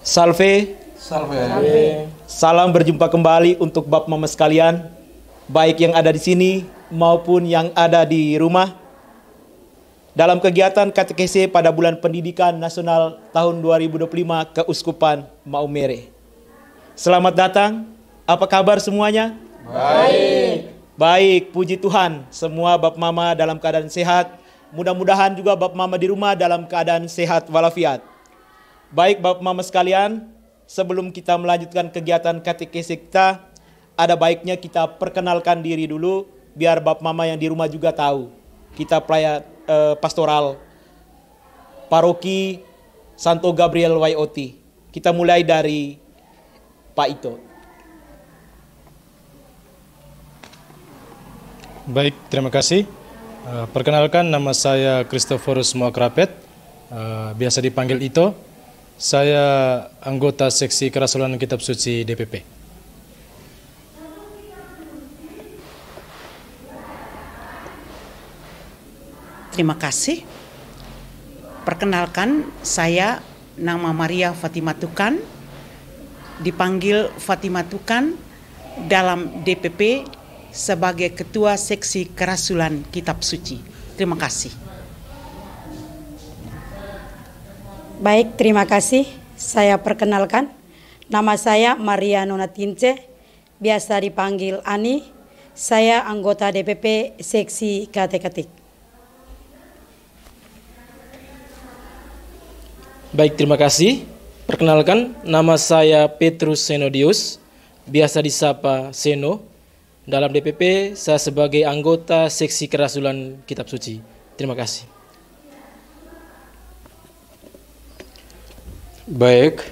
Salve. Salve. Salam berjumpa kembali untuk Bapak Mama sekalian, baik yang ada di sini maupun yang ada di rumah. Dalam kegiatan katekese pada bulan pendidikan nasional tahun 2025 Keuskupan Maumere. Selamat datang. Apa kabar semuanya? Baik, puji Tuhan. Semua Bapak Mama dalam keadaan sehat. Mudah-mudahan juga Bapak Mama di rumah dalam keadaan sehat walafiat. Baik Bapak Mama sekalian, sebelum kita melanjutkan kegiatan katekese kita, ada baiknya kita perkenalkan diri dulu, biar Bapak Mama yang di rumah juga tahu. Kita pelayan pastoral Paroki Santo Gabriel YOT. Kita mulai dari Pak Ito. Baik, terima kasih. Perkenalkan, nama saya Christophorus Moakrapet, biasa dipanggil Ito. Saya anggota seksi kerasulan Kitab Suci DPP. Terima kasih. Perkenalkan, saya nama Maria Fatima Tukan, dipanggil Fatima Tukan dalam DPP sebagai Ketua Seksi Kerasulan Kitab Suci. Terima kasih. Baik, terima kasih. Saya perkenalkan, nama saya Maria Nonatince, biasa dipanggil Ani. Saya anggota DPP Seksi Katek-Ketik. Baik, terima kasih. Perkenalkan, nama saya Petrus Senodius, biasa disapa Seno. Dalam DPP, saya sebagai anggota Seksi Kerasulan Kitab Suci. Terima kasih. Baik,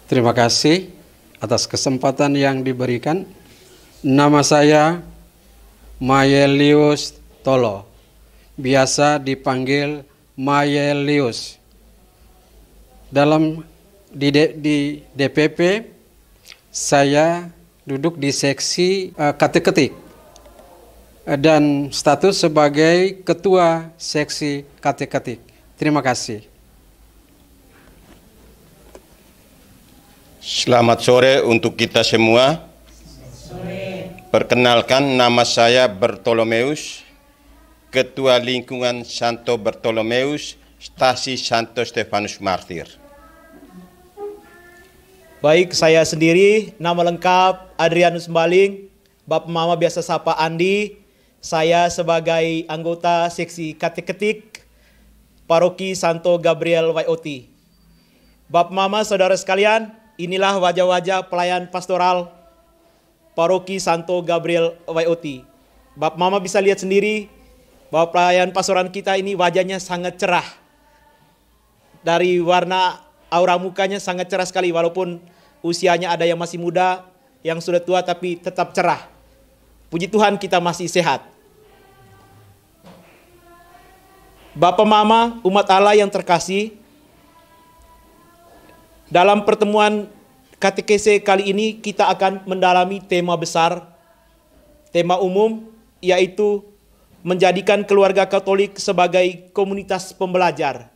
terima kasih atas kesempatan yang diberikan. Nama saya Mayelius Tolo, biasa dipanggil Mayelius. Di DPP, saya duduk di seksi katek-ketik dan status sebagai ketua seksi katek-ketik. Terima kasih. Selamat sore untuk kita semua. Perkenalkan, nama saya Bartolomeus, Ketua Lingkungan Santo Bartolomeus, Stasi Santo Stefanus Martir. Baik, saya sendiri, nama lengkap Adrianus Baling, Bapak Mama biasa sapa Andi. Saya sebagai anggota seksi katek-ketik Paroki Santo Gabriel YOT. Bapak Mama, saudara sekalian, inilah wajah-wajah pelayan pastoral Paroki Santo Gabriel YOT. Bapak Mama bisa lihat sendiri bahwa pelayan pastoral kita ini wajahnya sangat cerah. Dari warna aura mukanya sangat cerah sekali, walaupun usianya ada yang masih muda, yang sudah tua tapi tetap cerah. Puji Tuhan kita masih sehat. Bapak Mama, umat Allah yang terkasih, dalam pertemuan katekese kali ini kita akan mendalami tema besar, tema umum, yaitu menjadikan keluarga Katolik sebagai komunitas pembelajar,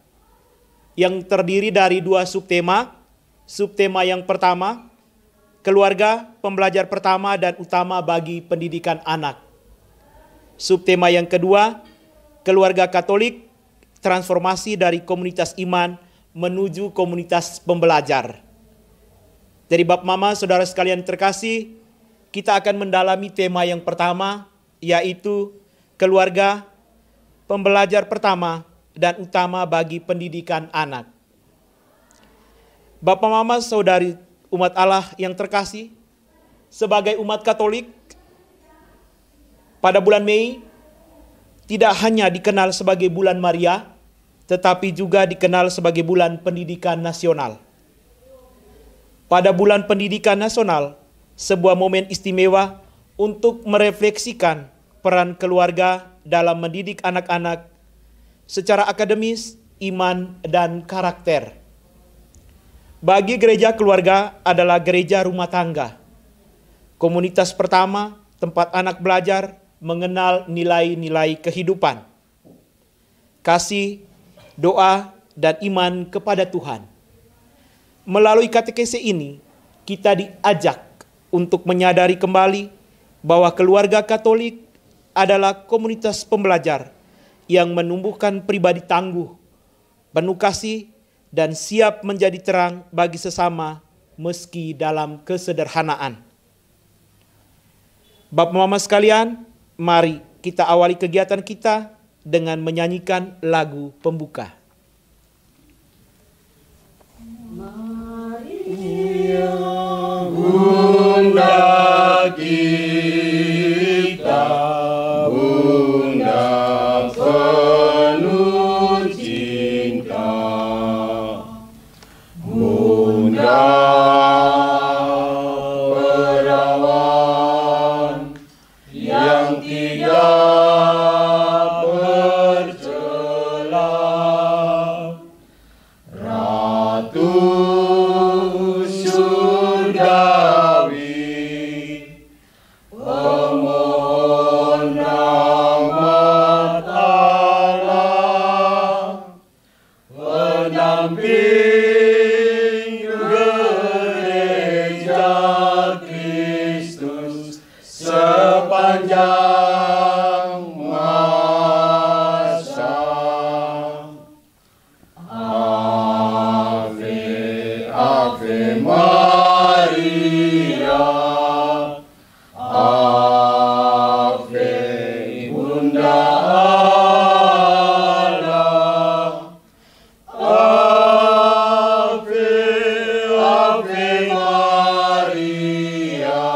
yang terdiri dari dua subtema. Subtema yang pertama, keluarga pembelajar pertama dan utama bagi pendidikan anak. Subtema yang kedua, keluarga Katolik, transformasi dari komunitas iman menuju komunitas pembelajar. Jadi Bapak Mama, saudara sekalian terkasih, kita akan mendalami tema yang pertama, yaitu keluarga pembelajar pertama dan utama bagi pendidikan anak. Bapak Mama, saudari umat Allah yang terkasih, sebagai umat Katolik, pada bulan Mei tidak hanya dikenal sebagai bulan Maria, tetapi juga dikenal sebagai bulan pendidikan nasional. Pada bulan pendidikan nasional, sebuah momen istimewa untuk merefleksikan peran keluarga dalam mendidik anak-anak secara akademis, iman, dan karakter. Bagi gereja, keluarga adalah gereja rumah tangga, komunitas pertama tempat anak belajar mengenal nilai-nilai kehidupan, kasih, doa, dan iman kepada Tuhan. Melalui katekese ini, kita diajak untuk menyadari kembali bahwa keluarga Katolik adalah komunitas pembelajar yang menumbuhkan pribadi tangguh, penuh kasih, dan siap menjadi terang bagi sesama meski dalam kesederhanaan. Bapak Mama sekalian, mari kita awali kegiatan kita dengan menyanyikan lagu pembuka. Maria, Bunda kita, Bunda penuh cinta, Bunda perawan yang tidak bercela, Ratu surgawi, pemohon rahmat Allah, pendamping gereja Kristus sepanjang masa. Ave, Ave Maria, Ave Bunda Allah, Ave, Ave Maria,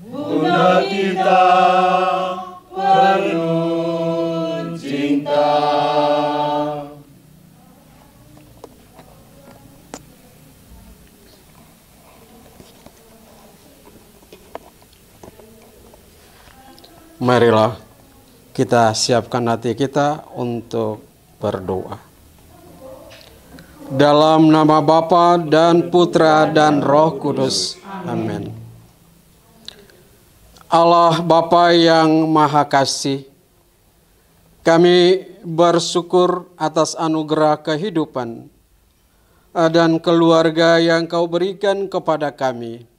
Bunda kita penuh cinta. Marilah kita siapkan hati kita untuk berdoa. Dalam nama Bapa dan Putra dan Roh Kudus. Amin. Allah Bapa yang Maha Kasih, kami bersyukur atas anugerah kehidupan dan keluarga yang Kau berikan kepada kami.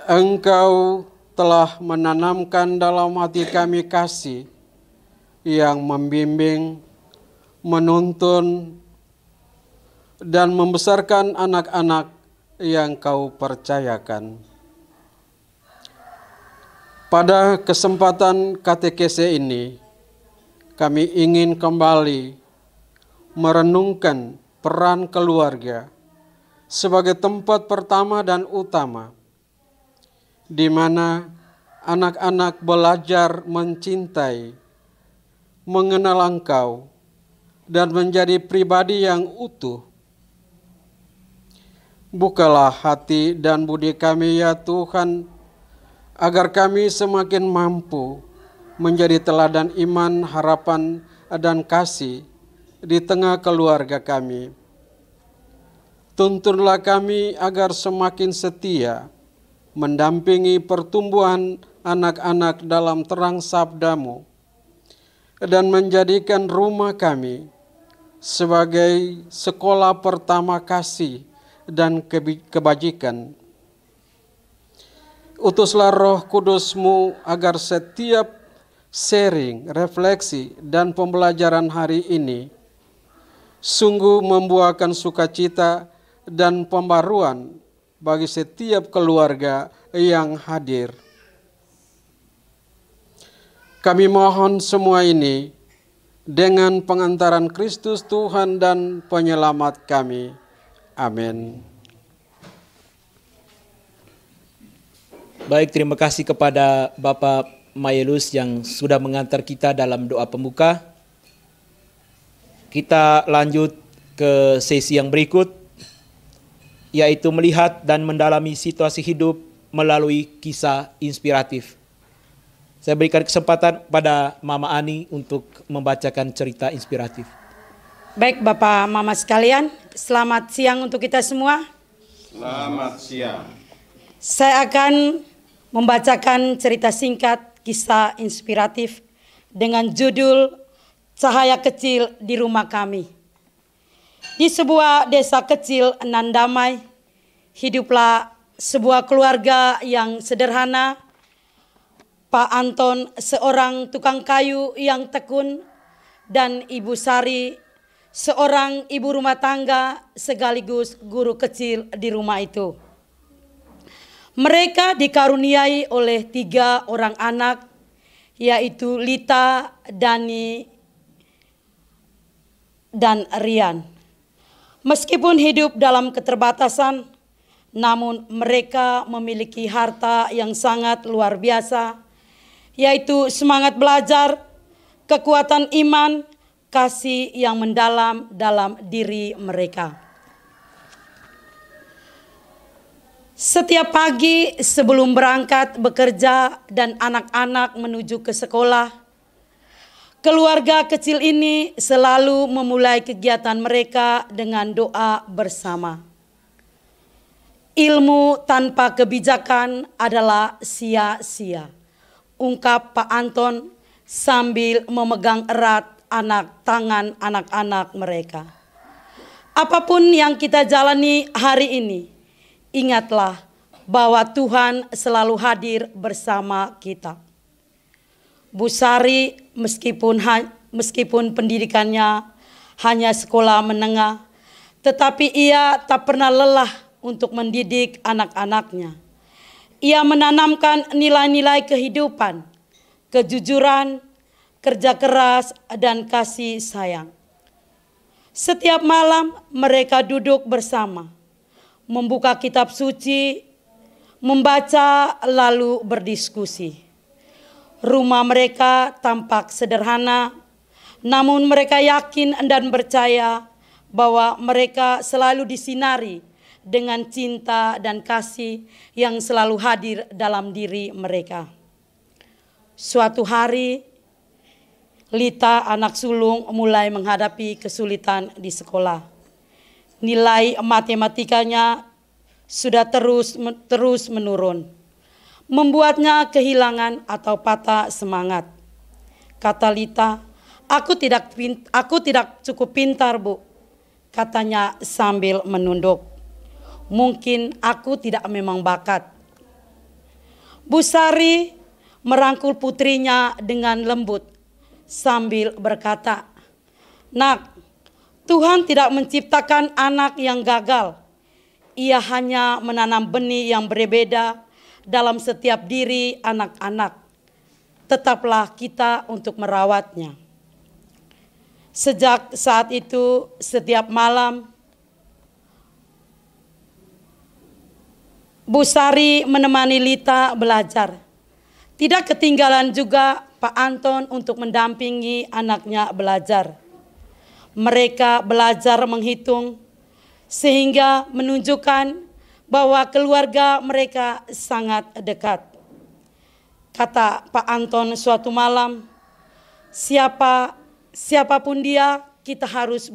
Engkau telah menanamkan dalam hati kami kasih yang membimbing, menuntun, dan membesarkan anak-anak yang Kau percayakan. Pada kesempatan katekese ini, kami ingin kembali merenungkan peran keluarga sebagai tempat pertama dan utama di mana anak-anak belajar mencintai, mengenal Engkau, dan menjadi pribadi yang utuh. Bukalah hati dan budi kami ya Tuhan, agar kami semakin mampu menjadi teladan iman, harapan, dan kasih di tengah keluarga kami. Tuntunlah kami agar semakin setia mendampingi pertumbuhan anak-anak dalam terang sabda-Mu dan menjadikan rumah kami sebagai sekolah pertama kasih dan kebajikan. Utuslah Roh Kudus-Mu agar setiap sharing, refleksi, dan pembelajaran hari ini sungguh membuahkan sukacita dan pembaruan bagi setiap keluarga yang hadir. Kami mohon semua ini dengan pengantaran Kristus Tuhan dan Penyelamat kami. Amin. Baik, terima kasih kepada Bapak Mayelus yang sudah mengantar kita dalam doa pembuka. Kita lanjut ke sesi yang berikut, yaitu melihat dan mendalami situasi hidup melalui kisah inspiratif. Saya berikan kesempatan pada Mama Ani untuk membacakan cerita inspiratif. Baik Bapak Mama sekalian, selamat siang untuk kita semua. Selamat siang. Saya akan membacakan cerita singkat kisah inspiratif dengan judul Cahaya Kecil di Rumah Kami. Di sebuah desa kecil nan damai, hiduplah sebuah keluarga yang sederhana. Pak Anton seorang tukang kayu yang tekun dan Ibu Sari seorang ibu rumah tangga sekaligus guru kecil di rumah itu. Mereka dikaruniai oleh 3 orang anak, yaitu Lita, Dani, dan Rian. Meskipun hidup dalam keterbatasan, namun mereka memiliki harta yang sangat luar biasa, yaitu semangat belajar, kekuatan iman, kasih yang mendalam dalam diri mereka. Setiap pagi sebelum berangkat bekerja dan anak-anak menuju ke sekolah, keluarga kecil ini selalu memulai kegiatan mereka dengan doa bersama. Ilmu tanpa kebijakan adalah sia-sia, ungkap Pak Anton sambil memegang erat tangan anak-anak mereka. Apapun yang kita jalani hari ini, ingatlah bahwa Tuhan selalu hadir bersama kita. Bu Sari meskipun pendidikannya hanya sekolah menengah, tetapi ia tak pernah lelah untuk mendidik anak-anaknya. Ia menanamkan nilai-nilai kehidupan, kejujuran, kerja keras, dan kasih sayang. Setiap malam mereka duduk bersama, membuka kitab suci, membaca lalu berdiskusi. Rumah mereka tampak sederhana, namun mereka yakin dan percaya bahwa mereka selalu disinari dengan cinta dan kasih yang selalu hadir dalam diri mereka. Suatu hari, Lita anak sulung mulai menghadapi kesulitan di sekolah. Nilai matematikanya sudah terus menurun, membuatnya kehilangan atau patah semangat. Kata Lita, aku tidak cukup pintar, Bu, katanya sambil menunduk. Mungkin aku tidak memang bakat. Bu Sari merangkul putrinya dengan lembut sambil berkata, "Nak, Tuhan tidak menciptakan anak yang gagal. Ia hanya menanam benih yang berbeda dalam setiap diri anak-anak. Tetaplah kita untuk merawatnya." Sejak saat itu, setiap malam Bu Sari menemani Lita belajar. Tidak ketinggalan juga Pak Anton untuk mendampingi anaknya belajar. Mereka belajar menghitung sehingga menunjukkan bahwa keluarga mereka sangat dekat. Kata Pak Anton suatu malam, siapapun dia, kita harus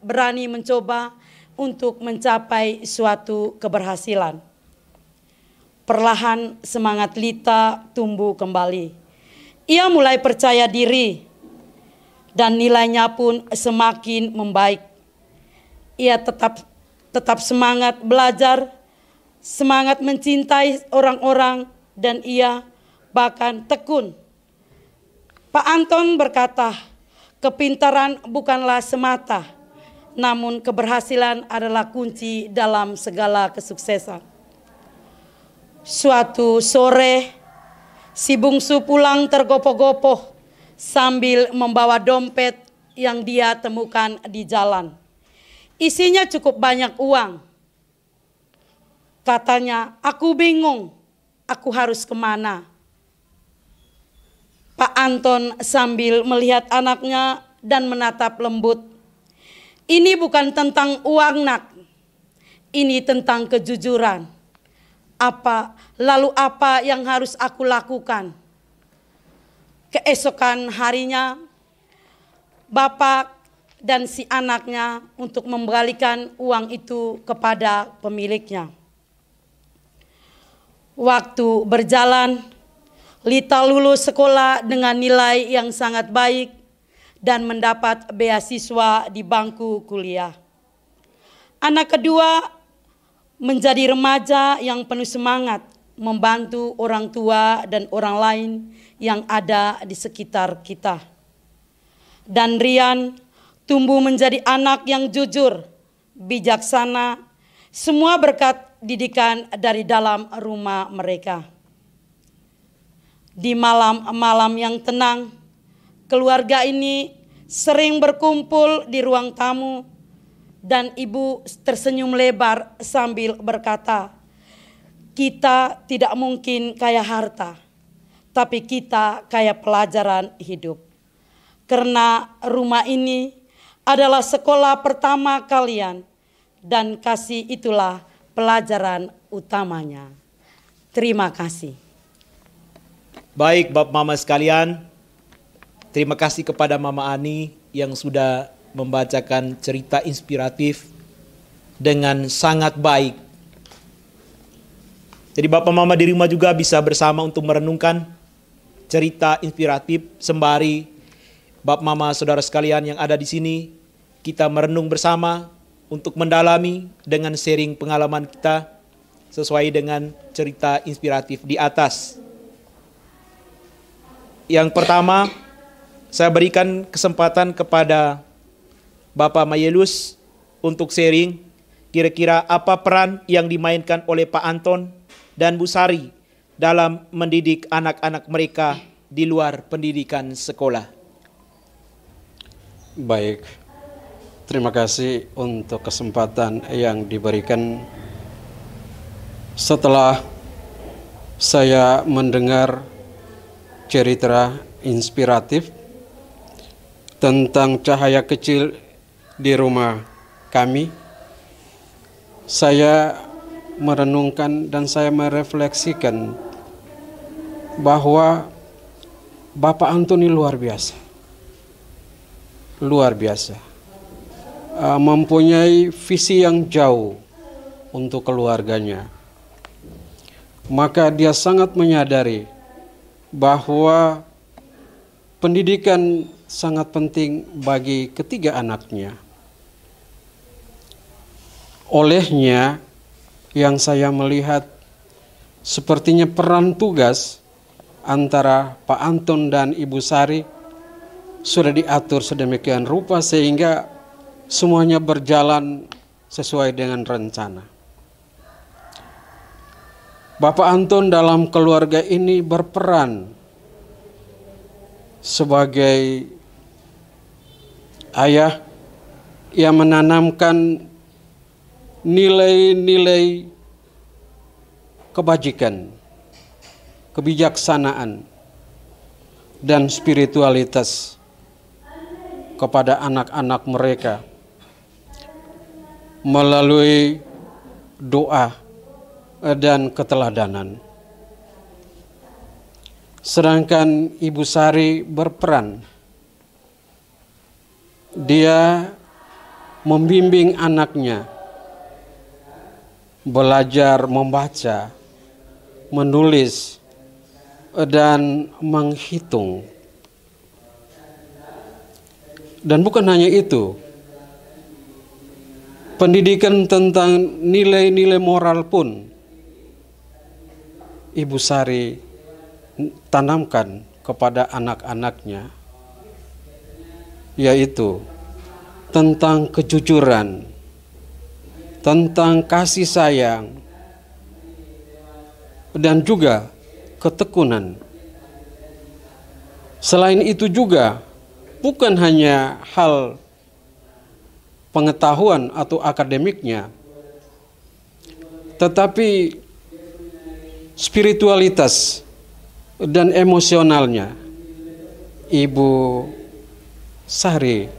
berani mencoba untuk mencapai suatu keberhasilan. Perlahan semangat Lita tumbuh kembali. Ia mulai percaya diri dan nilainya pun semakin membaik. Ia tetap semangat belajar, semangat mencintai orang-orang, dan ia bahkan tekun. Pak Anton berkata, kepintaran bukanlah semata, namun keberhasilan adalah kunci dalam segala kesuksesan. Suatu sore, si bungsu pulang tergopoh-gopoh sambil membawa dompet yang dia temukan di jalan. Isinya cukup banyak uang. Katanya, "Aku bingung, aku harus kemana?" Pak Anton sambil melihat anaknya dan menatap lembut. "Ini bukan tentang uang, Nak. Ini tentang kejujuran. Lalu apa yang harus aku lakukan?" Keesokan harinya, bapak dan si anaknya untuk mengembalikan uang itu kepada pemiliknya. Waktu berjalan, Lita lulus sekolah dengan nilai yang sangat baik dan mendapat beasiswa di bangku kuliah. Anak kedua menjadi remaja yang penuh semangat membantu orang tua dan orang lain yang ada di sekitar kita. Dan Rian tumbuh menjadi anak yang jujur, bijaksana, semua berkat didikan dari dalam rumah mereka. Di malam-malam yang tenang, keluarga ini sering berkumpul di ruang tamu dan ibu tersenyum lebar sambil berkata, "Kita tidak mungkin kaya harta, tapi kita kaya pelajaran hidup. Karena rumah ini adalah sekolah pertama kalian dan kasih itulah pelajaran utamanya." Terima kasih. Baik Bapak Mama sekalian, terima kasih kepada Mama Ani yang sudah membacakan cerita inspiratif dengan sangat baik. Jadi Bapak Mama di rumah juga bisa bersama untuk merenungkan cerita inspiratif sembari Bapak Mama saudara sekalian yang ada di sini, kita merenung bersama untuk mendalami dengan sharing pengalaman kita sesuai dengan cerita inspiratif di atas. Yang pertama, saya berikan kesempatan kepada Bapak Mayelus untuk sharing kira-kira apa peran yang dimainkan oleh Pak Anton dan Bu Sari dalam mendidik anak-anak mereka di luar pendidikan sekolah. Baik, terima kasih untuk kesempatan yang diberikan. Setelah saya mendengar cerita inspiratif tentang cahaya kecil di rumah kami, saya merenungkan dan saya merefleksikan bahwa Bapak Antoni luar biasa. Luar biasa. Mempunyai visi yang jauh untuk keluarganya. Maka dia sangat menyadari bahwa pendidikan sangat penting bagi ketiga anaknya. Olehnya, yang saya melihat sepertinya peran tugas antara Pak Anton dan Ibu Sari sudah diatur sedemikian rupa sehingga semuanya berjalan sesuai dengan rencana. Bapak Anton dalam keluarga ini berperan sebagai ayah yang menanamkan nilai-nilai kebajikan, kebijaksanaan, dan spiritualitas kepada anak-anak mereka melalui doa dan keteladanan. Sedangkan Ibu Sari berperan, dia membimbing anaknya belajar membaca, menulis, dan menghitung. Dan bukan hanya itu, pendidikan tentang nilai-nilai moral pun Ibu Sari tanamkan kepada anak-anaknya, yaitu tentang kejujuran, tentang kasih sayang, dan juga ketekunan. Selain itu juga, bukan hanya hal pengetahuan atau akademiknya, tetapi spiritualitas dan emosionalnya Ibu Sari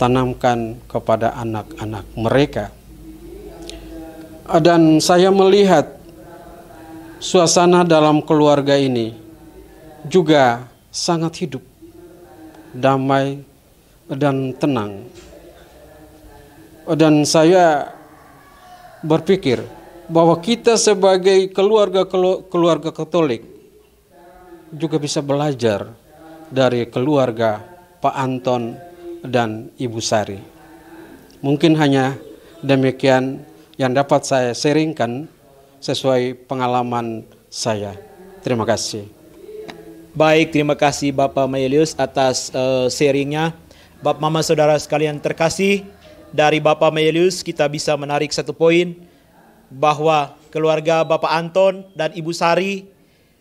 tanamkan kepada anak-anak mereka. Dan saya melihat suasana dalam keluarga ini juga sangat hidup, damai, dan tenang. Dan saya berpikir bahwa kita sebagai keluarga Katolik juga bisa belajar dari keluarga Pak Anton dan Ibu Sari. Mungkin hanya Demikian yang dapat saya sharingkan sesuai pengalaman saya. Terima kasih. Baik, terima kasih Bapak Mayelius atas sharingnya. Bapak Mama Saudara sekalian terkasih, dari Bapak Mayelius kita bisa menarik satu poin bahwa keluarga Bapak Anton dan Ibu Sari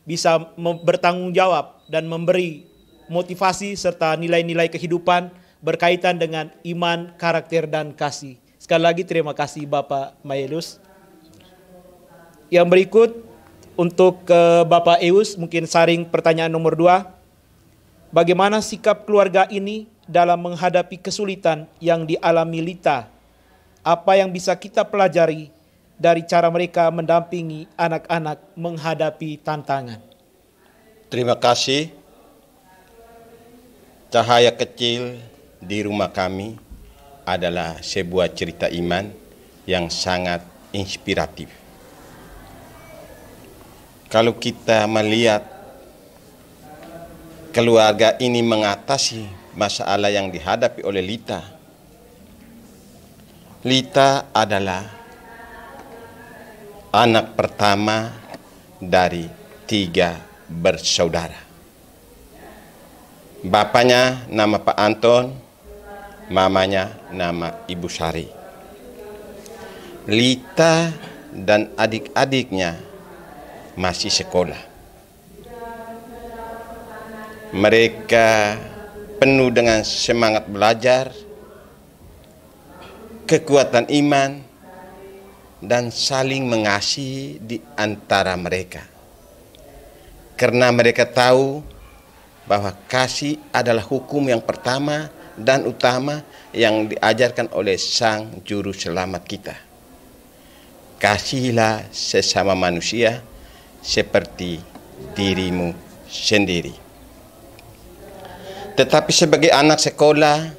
bisa bertanggung jawab dan memberi motivasi serta nilai-nilai kehidupan berkaitan dengan iman, karakter, dan kasih. Sekali lagi terima kasih Bapak Mayelius. Yang berikut untuk Bapak Eus, mungkin saring pertanyaan nomor 2. Bagaimana sikap keluarga ini dalam menghadapi kesulitan yang dialami Lita? Apa yang bisa kita pelajari dari cara mereka mendampingi anak-anak menghadapi tantangan? Terima kasih. Cahaya kecil di rumah kami adalah sebuah cerita iman yang sangat inspiratif. Kalau kita melihat keluarga ini mengatasi masalah yang dihadapi oleh Lita. Lita adalah anak pertama dari 3 bersaudara. Bapaknya nama Pak Anton, mamanya nama Ibu Sari. Lita dan adik-adiknya masih sekolah. Mereka penuh dengan semangat belajar, kekuatan iman, dan saling mengasihi di antara mereka. Karena mereka tahu bahwa kasih adalah hukum yang pertama dan utama yang diajarkan oleh Sang Juru Selamat kita. Kasihilah sesama manusia seperti dirimu sendiri. Tetapi sebagai anak sekolah,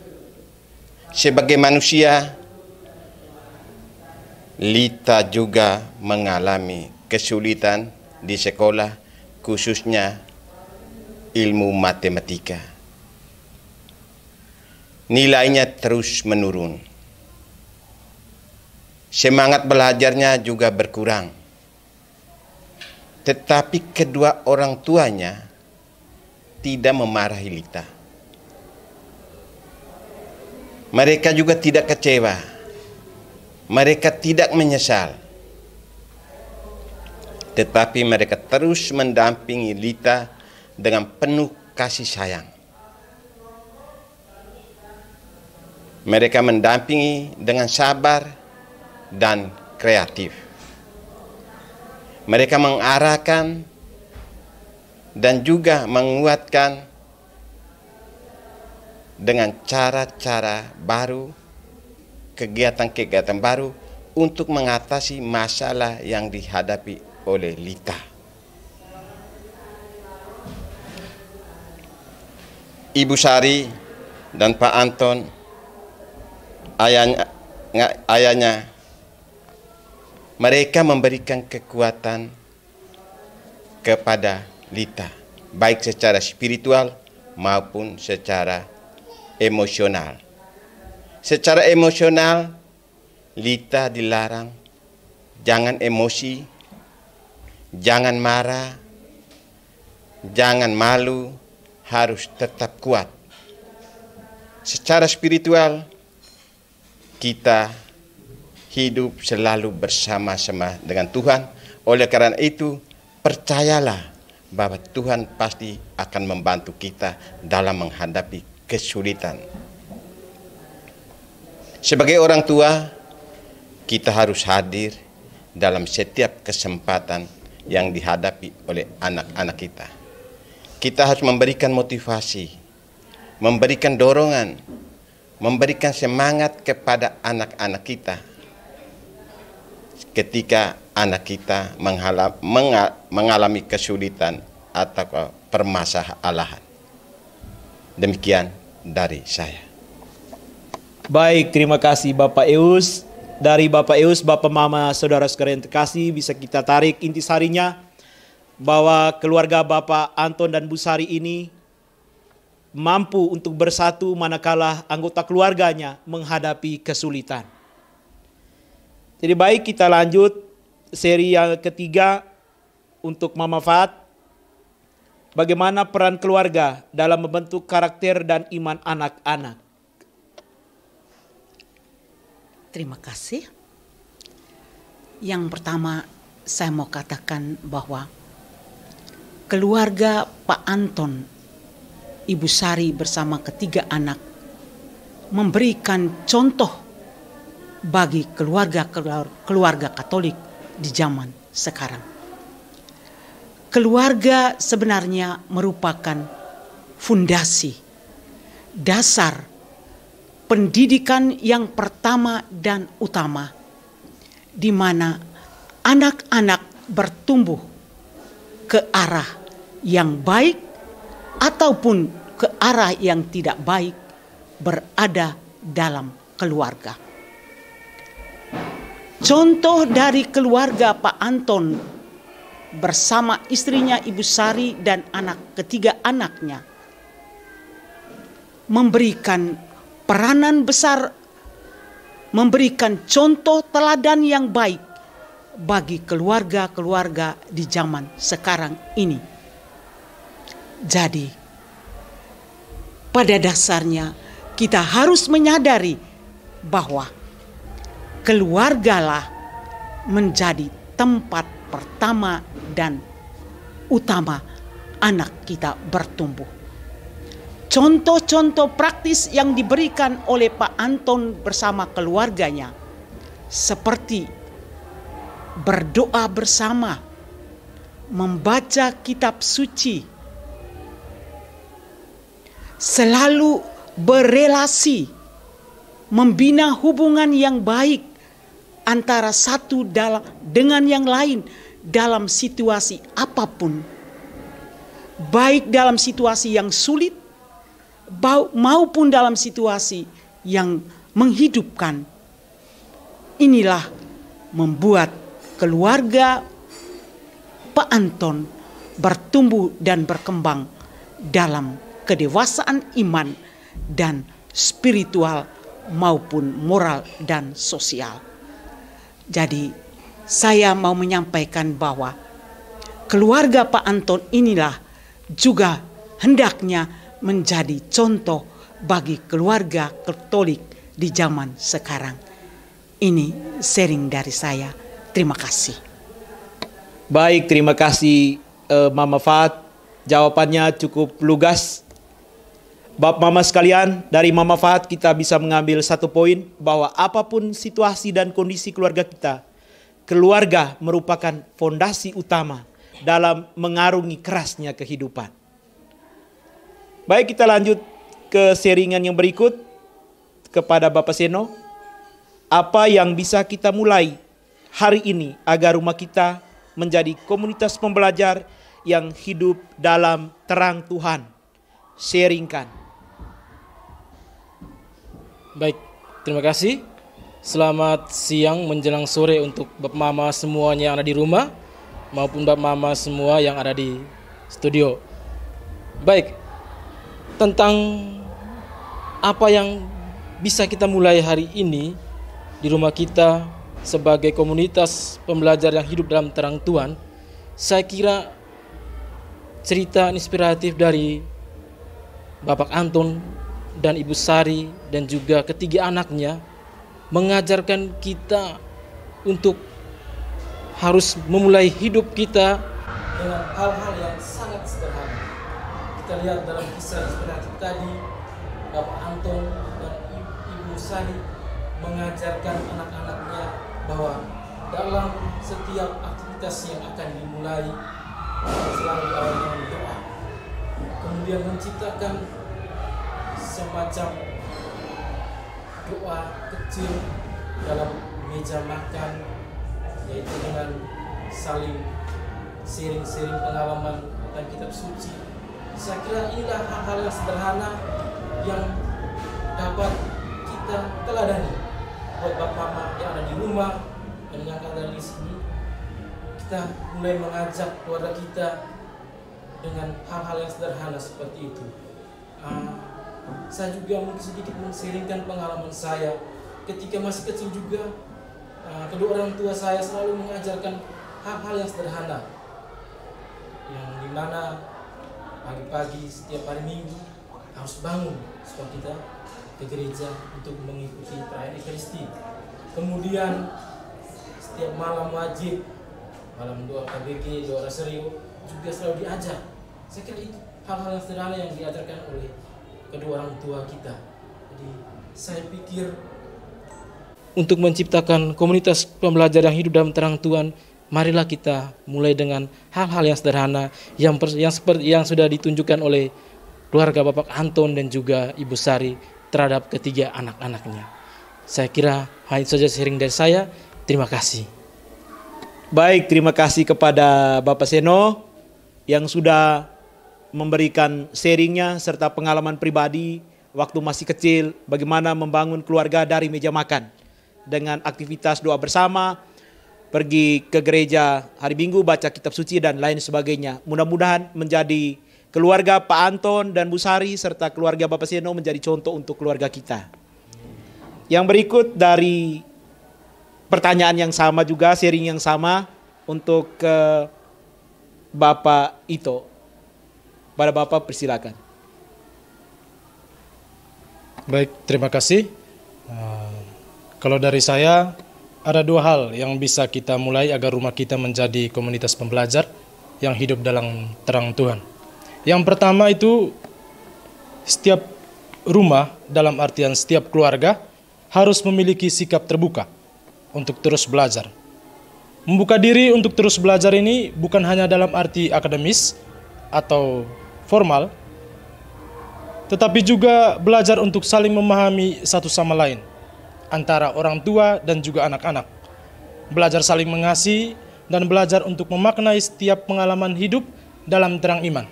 sebagai manusia, Lita juga mengalami kesulitan di sekolah, khususnya ilmu matematika. Nilainya terus menurun. Semangat belajarnya juga berkurang. Tetapi kedua orang tuanya tidak memarahi Lita. Mereka juga tidak kecewa. Mereka tidak menyesal. Tetapi mereka terus mendampingi Lita dengan penuh kasih sayang. Mereka mendampingi dengan sabar dan kreatif. Mereka mengarahkan dan juga menguatkan dengan cara-cara baru, kegiatan-kegiatan baru untuk mengatasi masalah yang dihadapi oleh Lita. Ibu Sari dan Pak Anton, ayahnya, mereka memberikan kekuatan kepada Lita, baik secara spiritual maupun secara emosional. Secara emosional, Lita dilarang jangan emosi, jangan marah, jangan malu, harus tetap kuat. Secara spiritual, kita hidup selalu bersama-sama dengan Tuhan. Oleh karena itu, percayalah bahwa Tuhan pasti akan membantu kita dalam menghadapi kesulitan. Sebagai orang tua, kita harus hadir dalam setiap kesempatan yang dihadapi oleh anak-anak kita. Kita harus memberikan motivasi, memberikan dorongan, memberikan semangat kepada anak-anak kita ketika anak kita mengalami kesulitan atau permasalahan. Demikian dari saya. Baik, terima kasih Bapak Eus. Dari Bapak Eus, Bapak Mama, Saudara sekalian terkasih, bisa kita tarik intisarinya bahwa keluarga Bapak Anton dan Bu Sari ini mampu untuk bersatu manakala anggota keluarganya menghadapi kesulitan. Jadi baik, kita lanjut seri yang ketiga untuk Mama Fat. Bagaimana peran keluarga dalam membentuk karakter dan iman anak-anak. Terima kasih. Yang pertama saya mau katakan bahwa keluarga Pak Anton, Ibu Sari bersama ketiga anak memberikan contoh bagi keluarga Katolik di zaman sekarang. Keluarga sebenarnya merupakan fondasi, dasar pendidikan yang pertama dan utama, di mana anak-anak bertumbuh ke arah yang baik ataupun ke arah yang tidak baik berada dalam keluarga. Contoh dari keluarga Pak Anton bersama istrinya Ibu Sari dan ketiga anaknya memberikan peranan besar, memberikan contoh teladan yang baik bagi keluarga-keluarga di zaman sekarang ini. Jadi, pada dasarnya kita harus menyadari bahwa keluargalah menjadi tempat pertama dan utama anak kita bertumbuh. Contoh-contoh praktis yang diberikan oleh Pak Anton bersama keluarganya seperti berdoa bersama, membaca kitab suci, selalu berelasi, membina hubungan yang baik antara satu dengan yang lain dalam situasi apapun, baik dalam situasi yang sulit maupun dalam situasi yang menghidupkan. Inilah membuat keluarga Pak Anton bertumbuh dan berkembang dalam kedewasaan iman dan spiritual maupun moral dan sosial. Jadi saya mau menyampaikan bahwa keluarga Pak Anton inilah juga hendaknya menjadi contoh bagi keluarga Katolik di zaman sekarang. Ini sharing dari saya. Terima kasih. Baik, terima kasih Mama Fat. Jawabannya cukup lugas. Bapak Mama sekalian, dari Mama Fat kita bisa mengambil satu poin bahwa apapun situasi dan kondisi keluarga kita, keluarga merupakan fondasi utama dalam mengarungi kerasnya kehidupan. Baik, kita lanjut ke sharingan yang berikut kepada Bapak Seno. Apa yang bisa kita mulai hari ini agar rumah kita menjadi komunitas pembelajar yang hidup dalam terang Tuhan? Sharingkan. Baik, terima kasih. Selamat siang menjelang sore untuk Bapak Mama semuanya yang ada di rumah maupun Bapak Mama semua yang ada di studio. Baik, tentang apa yang bisa kita mulai hari ini di rumah kita sebagai komunitas pembelajar yang hidup dalam terang Tuhan, saya kira cerita inspiratif dari Bapak Anton dan Ibu Sari dan juga ketiga anaknya mengajarkan kita untuk harus memulai hidup kita dengan hal-hal yang sangat sederhana. Kita lihat dalam kisah inspiratif tadi, Bapak Anton dan Ibu Sari mengajarkan anak-anaknya bahwa dalam setiap aktivitas yang akan dimulai selalu diawali dengan doa. Kemudian menciptakan semacam doa kecil dalam meja makan, yaitu dengan saling sharing pengalaman tentang kitab suci. Saya kira inilah hal-hal yang sederhana yang dapat kita teladani buat Bapak Mama yang ada di rumah dan yang ada di sini. Kita mulai mengajak keluarga kita dengan hal-hal yang sederhana seperti itu. Saya juga mungkin sedikit men-sharingkan pengalaman saya ketika masih kecil juga. kedua orang tua saya selalu mengajarkan hal-hal yang sederhana, yang dimana pagi-pagi setiap hari Minggu harus bangun supaya kita ke gereja untuk mengikuti perayaan Ekaristi. Kemudian setiap malam wajib, malam doa KBG, doa Raserio juga selalu diajar. Saya kira itu hal-hal yang sederhana yang diajarkan oleh kedua orang tua kita. Jadi saya pikir untuk menciptakan komunitas pembelajar yang hidup dalam terang Tuhan, marilah kita mulai dengan hal-hal yang sederhana yang sudah ditunjukkan oleh keluarga Bapak Anton dan juga Ibu Sari terhadap ketiga anak-anaknya. Saya kira hanya saja sharing dari saya. Terima kasih. Baik, terima kasih kepada Bapak Seno yang sudah memberikan sharingnya serta pengalaman pribadi waktu masih kecil, bagaimana membangun keluarga dari meja makan dengan aktivitas doa bersama, pergi ke gereja hari Minggu, baca kitab suci dan lain sebagainya. Mudah-mudahan menjadi keluarga Pak Anton dan Bu Sari serta keluarga Bapak Seno menjadi contoh untuk keluarga kita. Yang berikut dari pertanyaan yang sama juga, sharing yang sama untuk ke Bapak Ito. Pada Bapak persilakan. Baik, terima kasih. Kalau dari saya, ada dua hal yang bisa kita mulai agar rumah kita menjadi komunitas pembelajar yang hidup dalam terang Tuhan. Yang pertama itu, setiap rumah, dalam artian setiap keluarga, harus memiliki sikap terbuka untuk terus belajar. Membuka diri untuk terus belajar ini bukan hanya dalam arti akademis atau formal, tetapi juga belajar untuk saling memahami satu sama lain, antara orang tua dan juga anak-anak. Belajar saling mengasihi dan belajar untuk memaknai setiap pengalaman hidup dalam terang iman.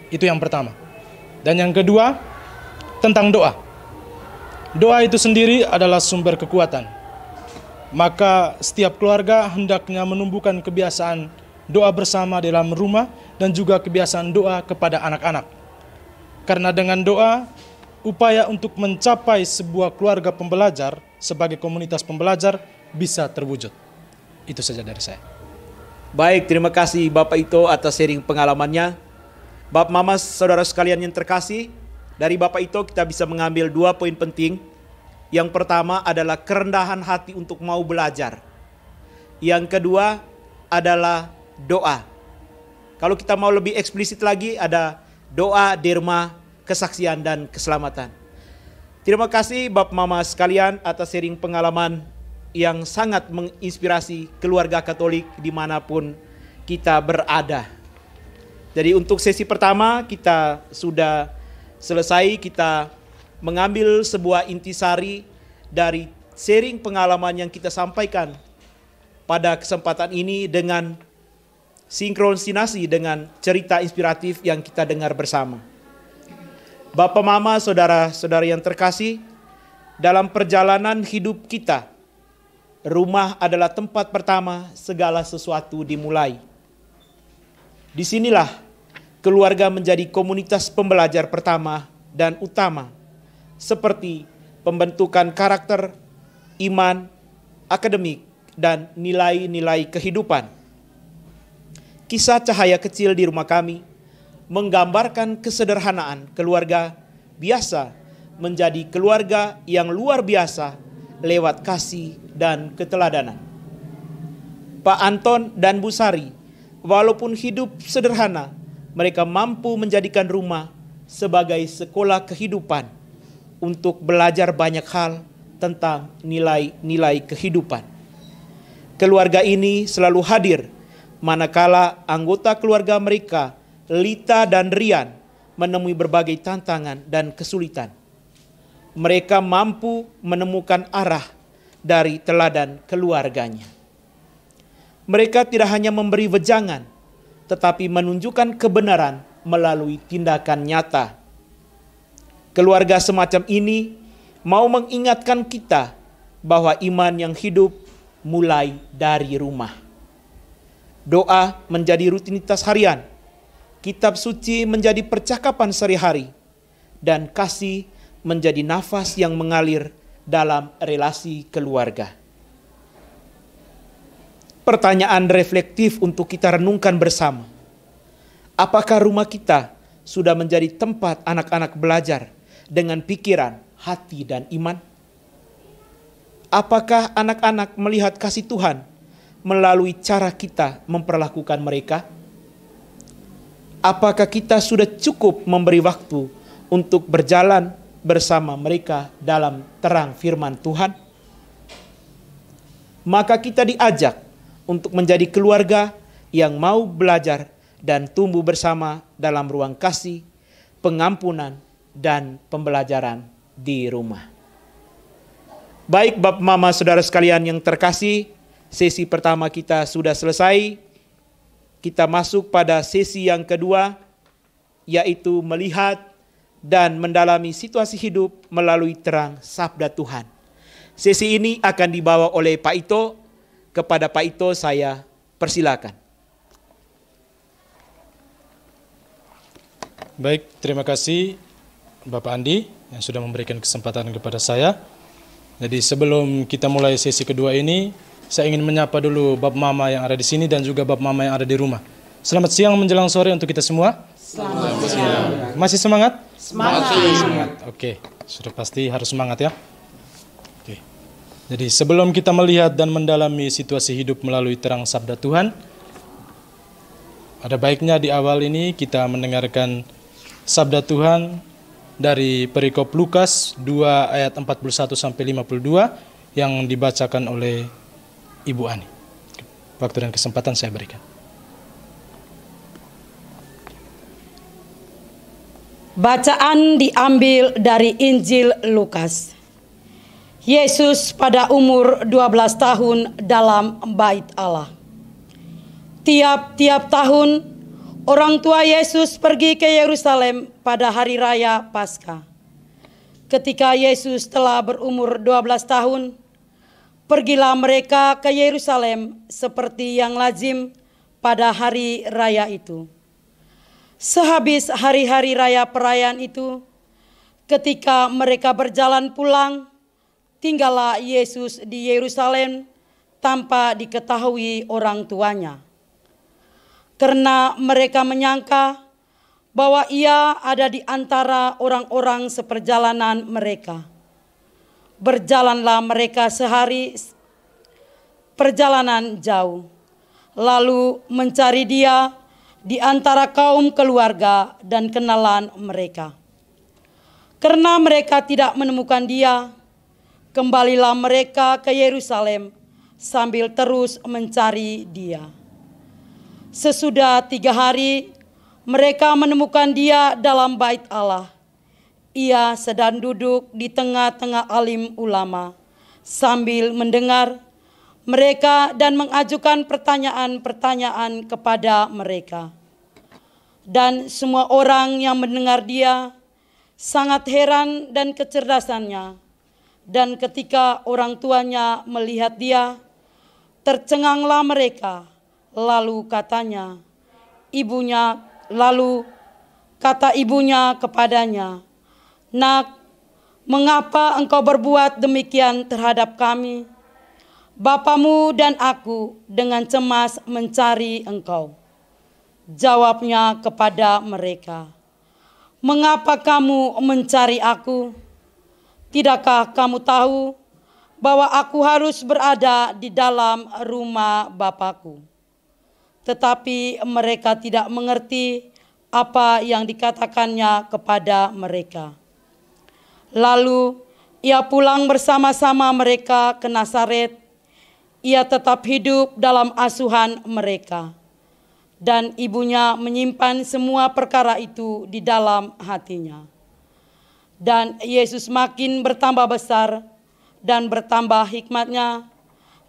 Itu yang pertama. Dan yang kedua, tentang doa. Doa itu sendiri adalah sumber kekuatan. Maka setiap keluarga hendaknya menumbuhkan kebiasaan doa bersama dalam rumah dan juga kebiasaan doa kepada anak-anak. Karena dengan doa, upaya untuk mencapai sebuah keluarga pembelajar sebagai komunitas pembelajar bisa terwujud. Itu saja dari saya. Baik, terima kasih Bapak Ito atas sharing pengalamannya. Bapak Mama, saudara sekalian yang terkasih, dari Bapak Ito kita bisa mengambil 2 poin penting. Yang pertama adalah kerendahan hati untuk mau belajar. Yang kedua adalah doa. Kalau kita mau lebih eksplisit lagi, ada doa, derma, kesaksian, dan keselamatan. Terima kasih Bapak Mama sekalian atas sharing pengalaman yang sangat menginspirasi keluarga Katolik dimanapun kita berada. Jadi untuk sesi pertama kita sudah selesai, kita mengambil sebuah intisari dari sharing pengalaman yang kita sampaikan pada kesempatan ini dengan sinkronisasi dengan cerita inspiratif yang kita dengar bersama. Bapak Mama, saudara-saudara yang terkasih, dalam perjalanan hidup kita, rumah adalah tempat pertama segala sesuatu dimulai. Disinilah keluarga menjadi komunitas pembelajar pertama dan utama, seperti pembentukan karakter, iman, akademik, dan nilai-nilai kehidupan. Kisah cahaya kecil di rumah kami menggambarkan kesederhanaan keluarga biasa menjadi keluarga yang luar biasa lewat kasih dan keteladanan. Pak Anton dan Bu Sari, walaupun hidup sederhana, mereka mampu menjadikan rumah sebagai sekolah kehidupan untuk belajar banyak hal tentang nilai-nilai kehidupan. Keluarga ini selalu hadir manakala anggota keluarga mereka, Lita dan Rian, menemui berbagai tantangan dan kesulitan. Mereka mampu menemukan arah dari teladan keluarganya. Mereka tidak hanya memberi wejangan, tetapi menunjukkan kebenaran melalui tindakan nyata. Keluarga semacam ini mau mengingatkan kita bahwa iman yang hidup mulai dari rumah. Doa menjadi rutinitas harian, kitab suci menjadi percakapan sehari-hari, dan kasih menjadi nafas yang mengalir dalam relasi keluarga. pertanyaan reflektif untuk kita renungkan bersama. Apakah rumah kita sudah menjadi tempat anak-anak belajar dengan pikiran, hati, dan iman? Apakah anak-anak melihat kasih Tuhan melalui cara kita memperlakukan mereka? Apakah kita sudah cukup memberi waktu untuk berjalan bersama mereka dalam terang firman Tuhan? Maka kita diajak untuk menjadi keluarga yang mau belajar dan tumbuh bersama dalam ruang kasih, pengampunan, dan pembelajaran di rumah. Baik Bapak Mama Saudara sekalian yang terkasih, sesi pertama kita sudah selesai. Kita masuk pada sesi yang kedua, yaitu melihat dan mendalami situasi hidup melalui terang sabda Tuhan. Sesi ini akan dibawa oleh Pak Ito. Kepada Pak Ito saya persilakan. Baik, terima kasih Bapak Andi yang sudah memberikan kesempatan kepada saya. Jadi sebelum kita mulai sesi kedua ini, saya ingin menyapa dulu Bapak Mama yang ada di sini dan juga Bapak Mama yang ada di rumah. Selamat siang menjelang sore untuk kita semua. Selamat siang. Masih semangat? Semangat. Oke, sudah pasti harus semangat ya. Oke. Jadi sebelum kita melihat dan mendalami situasi hidup melalui terang sabda Tuhan, ada baiknya di awal ini kita mendengarkan sabda Tuhan dari perikop Lukas 2 ayat 41 sampai 52 yang dibacakan oleh Ibu Ani. Waktu dan kesempatan saya berikan. Bacaan diambil dari Injil Lukas. Yesus pada umur 12 tahun dalam bait Allah. Tiap-tiap tahun orang tua Yesus pergi ke Yerusalem pada hari raya Paskah. Ketika Yesus telah berumur 12 tahun, pergilah mereka ke Yerusalem seperti yang lazim pada hari raya itu. Sehabis hari-hari raya perayaan itu, ketika mereka berjalan pulang, tinggallah Yesus di Yerusalem tanpa diketahui orang tuanya. Karena mereka menyangka bahwa ia ada di antara orang-orang seperjalanan mereka. Berjalanlah mereka sehari perjalanan jauh, lalu mencari dia di antara kaum keluarga dan kenalan mereka. Karena mereka tidak menemukan dia, kembalilah mereka ke Yerusalem sambil terus mencari dia. Sesudah 3 hari, mereka menemukan dia dalam bait Allah. Ia sedang duduk di tengah-tengah alim ulama sambil mendengar mereka dan mengajukan pertanyaan-pertanyaan kepada mereka. Dan semua orang yang mendengar dia sangat heran dan kecerdasannya. Dan ketika orang tuanya melihat dia, tercenganglah mereka. Lalu kata ibunya kepadanya, "Nak, mengapa engkau berbuat demikian terhadap kami? Bapamu dan aku dengan cemas mencari engkau." Jawabnya kepada mereka, "Mengapa kamu mencari aku? Tidakkah kamu tahu bahwa aku harus berada di dalam Bapa Bapakku?" Tetapi mereka tidak mengerti apa yang dikatakannya kepada mereka. Lalu ia pulang bersama-sama mereka ke Nazaret. Ia tetap hidup dalam asuhan mereka. Dan ibunya menyimpan semua perkara itu di dalam hatinya. Dan Yesus makin bertambah besar dan bertambah hikmatnya,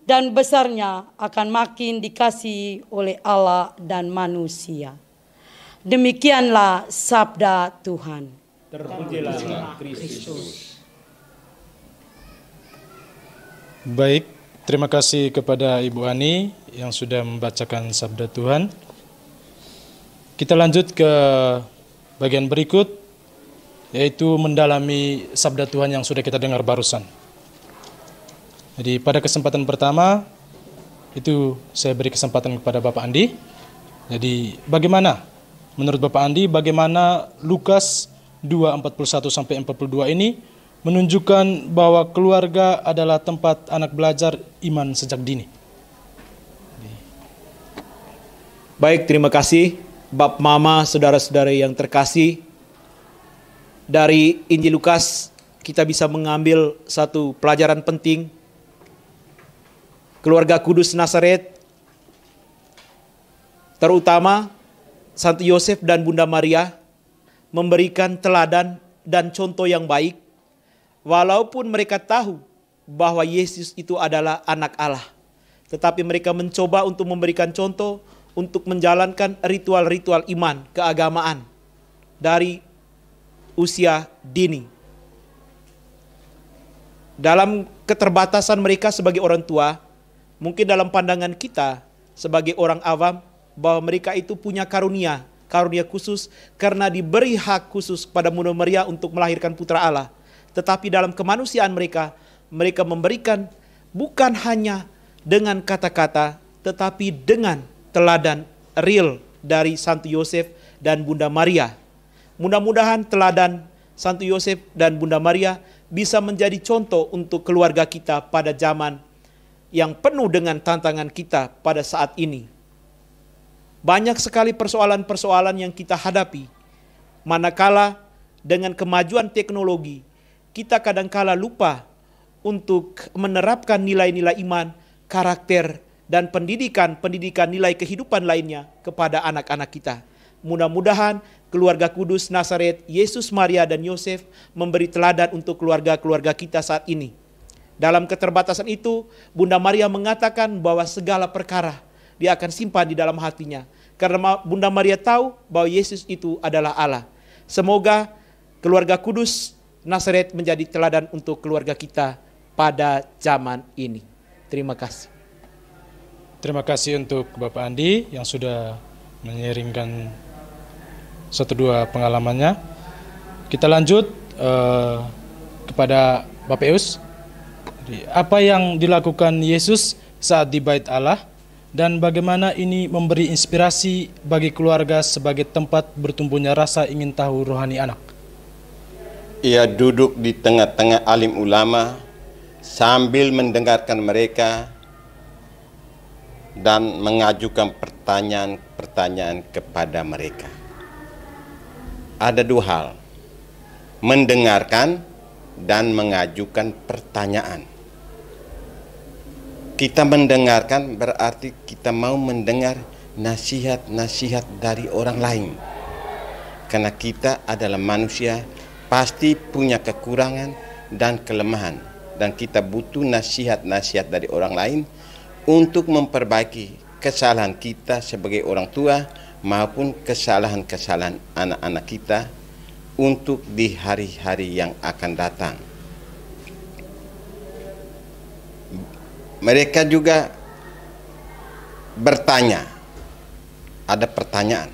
dan besarnya akan makin dikasihi oleh Allah dan manusia. Demikianlah sabda Tuhan. Terpujilah Kristus. Baik, terima kasih kepada Ibu Ani yang sudah membacakan sabda Tuhan. Kita lanjut ke bagian berikut, yaitu mendalami sabda Tuhan yang sudah kita dengar barusan. Jadi pada kesempatan pertama, Itu saya beri kesempatan kepada Bapak Andi. Jadi bagaimana menurut Bapak Andi, bagaimana Lukas 2:41-42 ini menunjukkan bahwa keluarga adalah tempat anak belajar iman sejak dini? Baik, terima kasih Bapak Mama, saudara-saudara yang terkasih. Dari Injil Lukas kita bisa mengambil satu pelajaran penting. Keluarga kudus Nazaret, terutama Santo Yosef dan Bunda Maria, memberikan teladan dan contoh yang baik, walaupun mereka tahu bahwa Yesus itu adalah anak Allah. Tetapi mereka mencoba untuk memberikan contoh, untuk menjalankan ritual-ritual iman, keagamaan dari usia dini. Dalam keterbatasan mereka sebagai orang tua, mungkin dalam pandangan kita sebagai orang awam, bahwa mereka itu punya karunia khusus karena diberi hak khusus pada Bunda Maria untuk melahirkan putra Allah. Tetapi dalam kemanusiaan mereka memberikan bukan hanya dengan kata-kata, tetapi dengan teladan real dari Santo Yosef dan Bunda Maria. Mudah-mudahan teladan Santo Yosef dan Bunda Maria bisa menjadi contoh untuk keluarga kita pada zaman yang penuh dengan tantangan kita pada saat ini. Banyak sekali persoalan-persoalan yang kita hadapi. Manakala dengan kemajuan teknologi, kita kadangkala lupa untuk menerapkan nilai-nilai iman, karakter, dan pendidikan nilai kehidupan lainnya kepada anak-anak kita. Mudah-mudahan keluarga kudus Nazaret, Yesus, Maria, dan Yosef memberi teladan untuk keluarga-keluarga kita saat ini. Dalam keterbatasan itu, Bunda Maria mengatakan bahwa segala perkara dia akan simpan di dalam hatinya. Karena Bunda Maria tahu bahwa Yesus itu adalah Allah. Semoga keluarga kudus Nazaret menjadi teladan untuk keluarga kita pada zaman ini. Terima kasih. Terima kasih untuk Bapak Andi yang sudah menyaringkan 1-2 pengalamannya. Kita lanjut kepada Bapak Eus. Apa yang dilakukan Yesus saat di Bait Allah dan bagaimana ini memberi inspirasi bagi keluarga sebagai tempat bertumbuhnya rasa ingin tahu rohani anak? Ia duduk di tengah-tengah alim ulama sambil mendengarkan mereka dan mengajukan pertanyaan-pertanyaan kepada mereka. Ada 2 hal, mendengarkan dan mengajukan pertanyaan. Kita mendengarkan berarti kita mau mendengar nasihat-nasihat dari orang lain. Karena kita adalah manusia, pasti punya kekurangan dan kelemahan. Dan kita butuh nasihat-nasihat dari orang lain untuk memperbaiki kesalahan kita sebagai orang tua maupun kesalahan-kesalahan anak-anak kita untuk di hari-hari yang akan datang. Mereka juga bertanya, ada pertanyaan.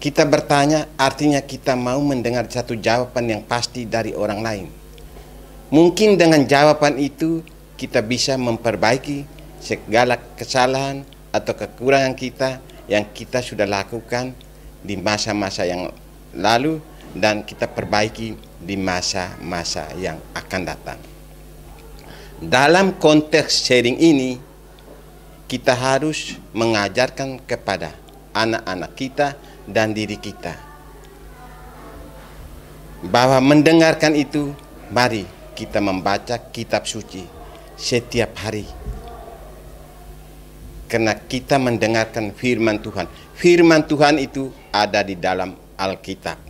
Kita bertanya artinya kita mau mendengar satu jawaban yang pasti dari orang lain. Mungkin dengan jawaban itu kita bisa memperbaiki segala kesalahan atau kekurangan kita yang kita sudah lakukan di masa-masa yang lalu dan kita perbaiki di masa-masa yang akan datang. Dalam konteks sharing ini, kita harus mengajarkan kepada anak-anak kita dan diri kita bahwa mendengarkan itu, mari kita membaca kitab suci setiap hari. Karena kita mendengarkan firman Tuhan. Firman Tuhan itu ada di dalam Alkitab.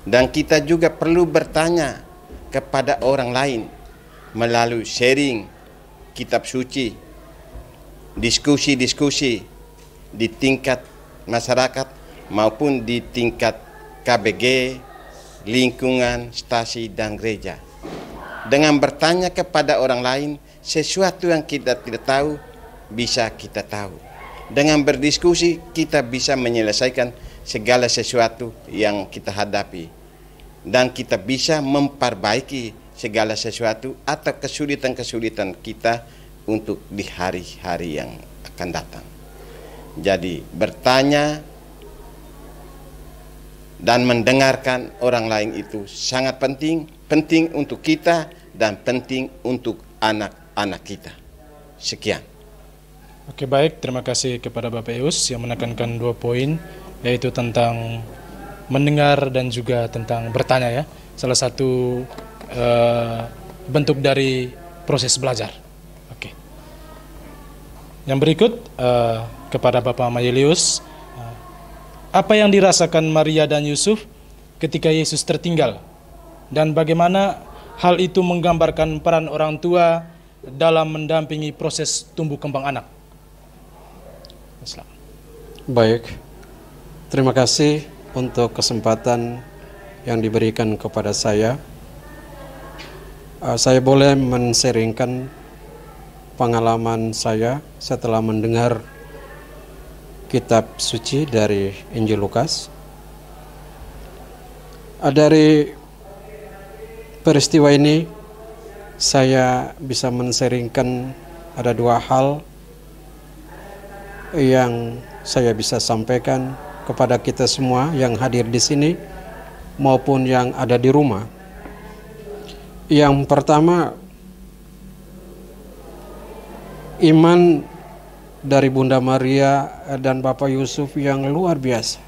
Dan kita juga perlu bertanya kepada orang lain melalui sharing kitab suci, diskusi-diskusi di tingkat masyarakat maupun di tingkat KBG, lingkungan, stasi, dan gereja. Dengan bertanya kepada orang lain, sesuatu yang kita tidak tahu, bisa kita tahu. Dengan berdiskusi, kita bisa menyelesaikan segala sesuatu yang kita hadapi. Dan kita bisa memperbaiki segala sesuatu atau kesulitan-kesulitan kita untuk di hari-hari yang akan datang. Jadi bertanya dan mendengarkan orang lain itu sangat penting, penting untuk kita dan penting untuk anak-anak kita. Sekian. Oke, baik, terima kasih kepada Bapak Eus yang menekankan 2 poin, yaitu tentang mendengar dan juga tentang bertanya ya. Salah satu bentuk dari proses belajar. Oke. Yang berikut kepada Bapak Mayelius, apa yang dirasakan Maria dan Yusuf ketika Yesus tertinggal, dan bagaimana hal itu menggambarkan peran orang tua dalam mendampingi proses tumbuh kembang anak? Baik, terima kasih untuk kesempatan yang diberikan kepada saya. Saya boleh men-sharingkan pengalaman saya setelah mendengar kitab suci dari Injil Lukas. Dari peristiwa ini saya bisa men-sharingkan ada 2 hal yang saya bisa sampaikan kepada kita semua yang hadir di sini maupun yang ada di rumah. Yang pertama, iman dari Bunda Maria dan Bapak Yusuf yang luar biasa.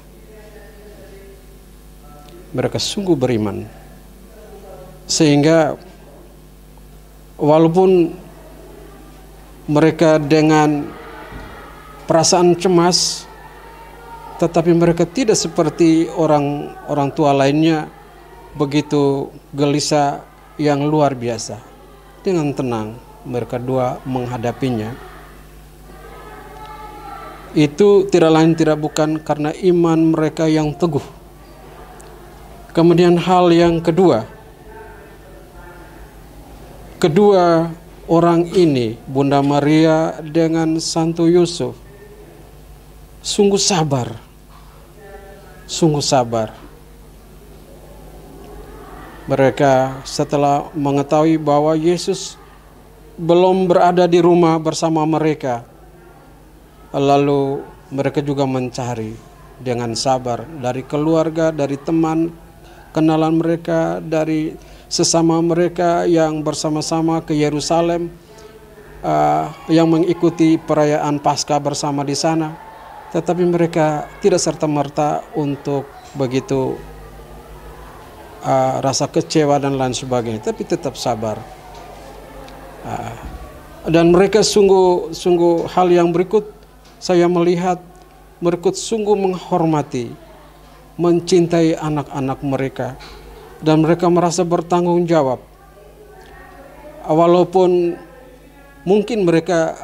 Mereka sungguh beriman, sehingga walaupun mereka dengan perasaan cemas, tetapi mereka tidak seperti orang tua lainnya begitu gelisah yang luar biasa. Dengan tenang mereka 2 menghadapinya. Itu tidak lain tidak bukan karena iman mereka yang teguh. Kemudian hal yang kedua orang ini, Bunda Maria dengan Santo Yusuf, sungguh sabar. Mereka setelah mengetahui bahwa Yesus belum berada di rumah bersama mereka, lalu mereka juga mencari dengan sabar dari keluarga, dari teman, kenalan mereka, dari sesama mereka yang bersama-sama ke Yerusalem, yang mengikuti perayaan Paskah bersama di sana. Tetapi mereka tidak serta-merta untuk begitu rasa kecewa dan lain sebagainya, tapi tetap sabar. Dan mereka sungguh hal yang berikut, saya melihat mereka sungguh menghormati, mencintai anak-anak mereka, dan mereka merasa bertanggung jawab. Walaupun mungkin mereka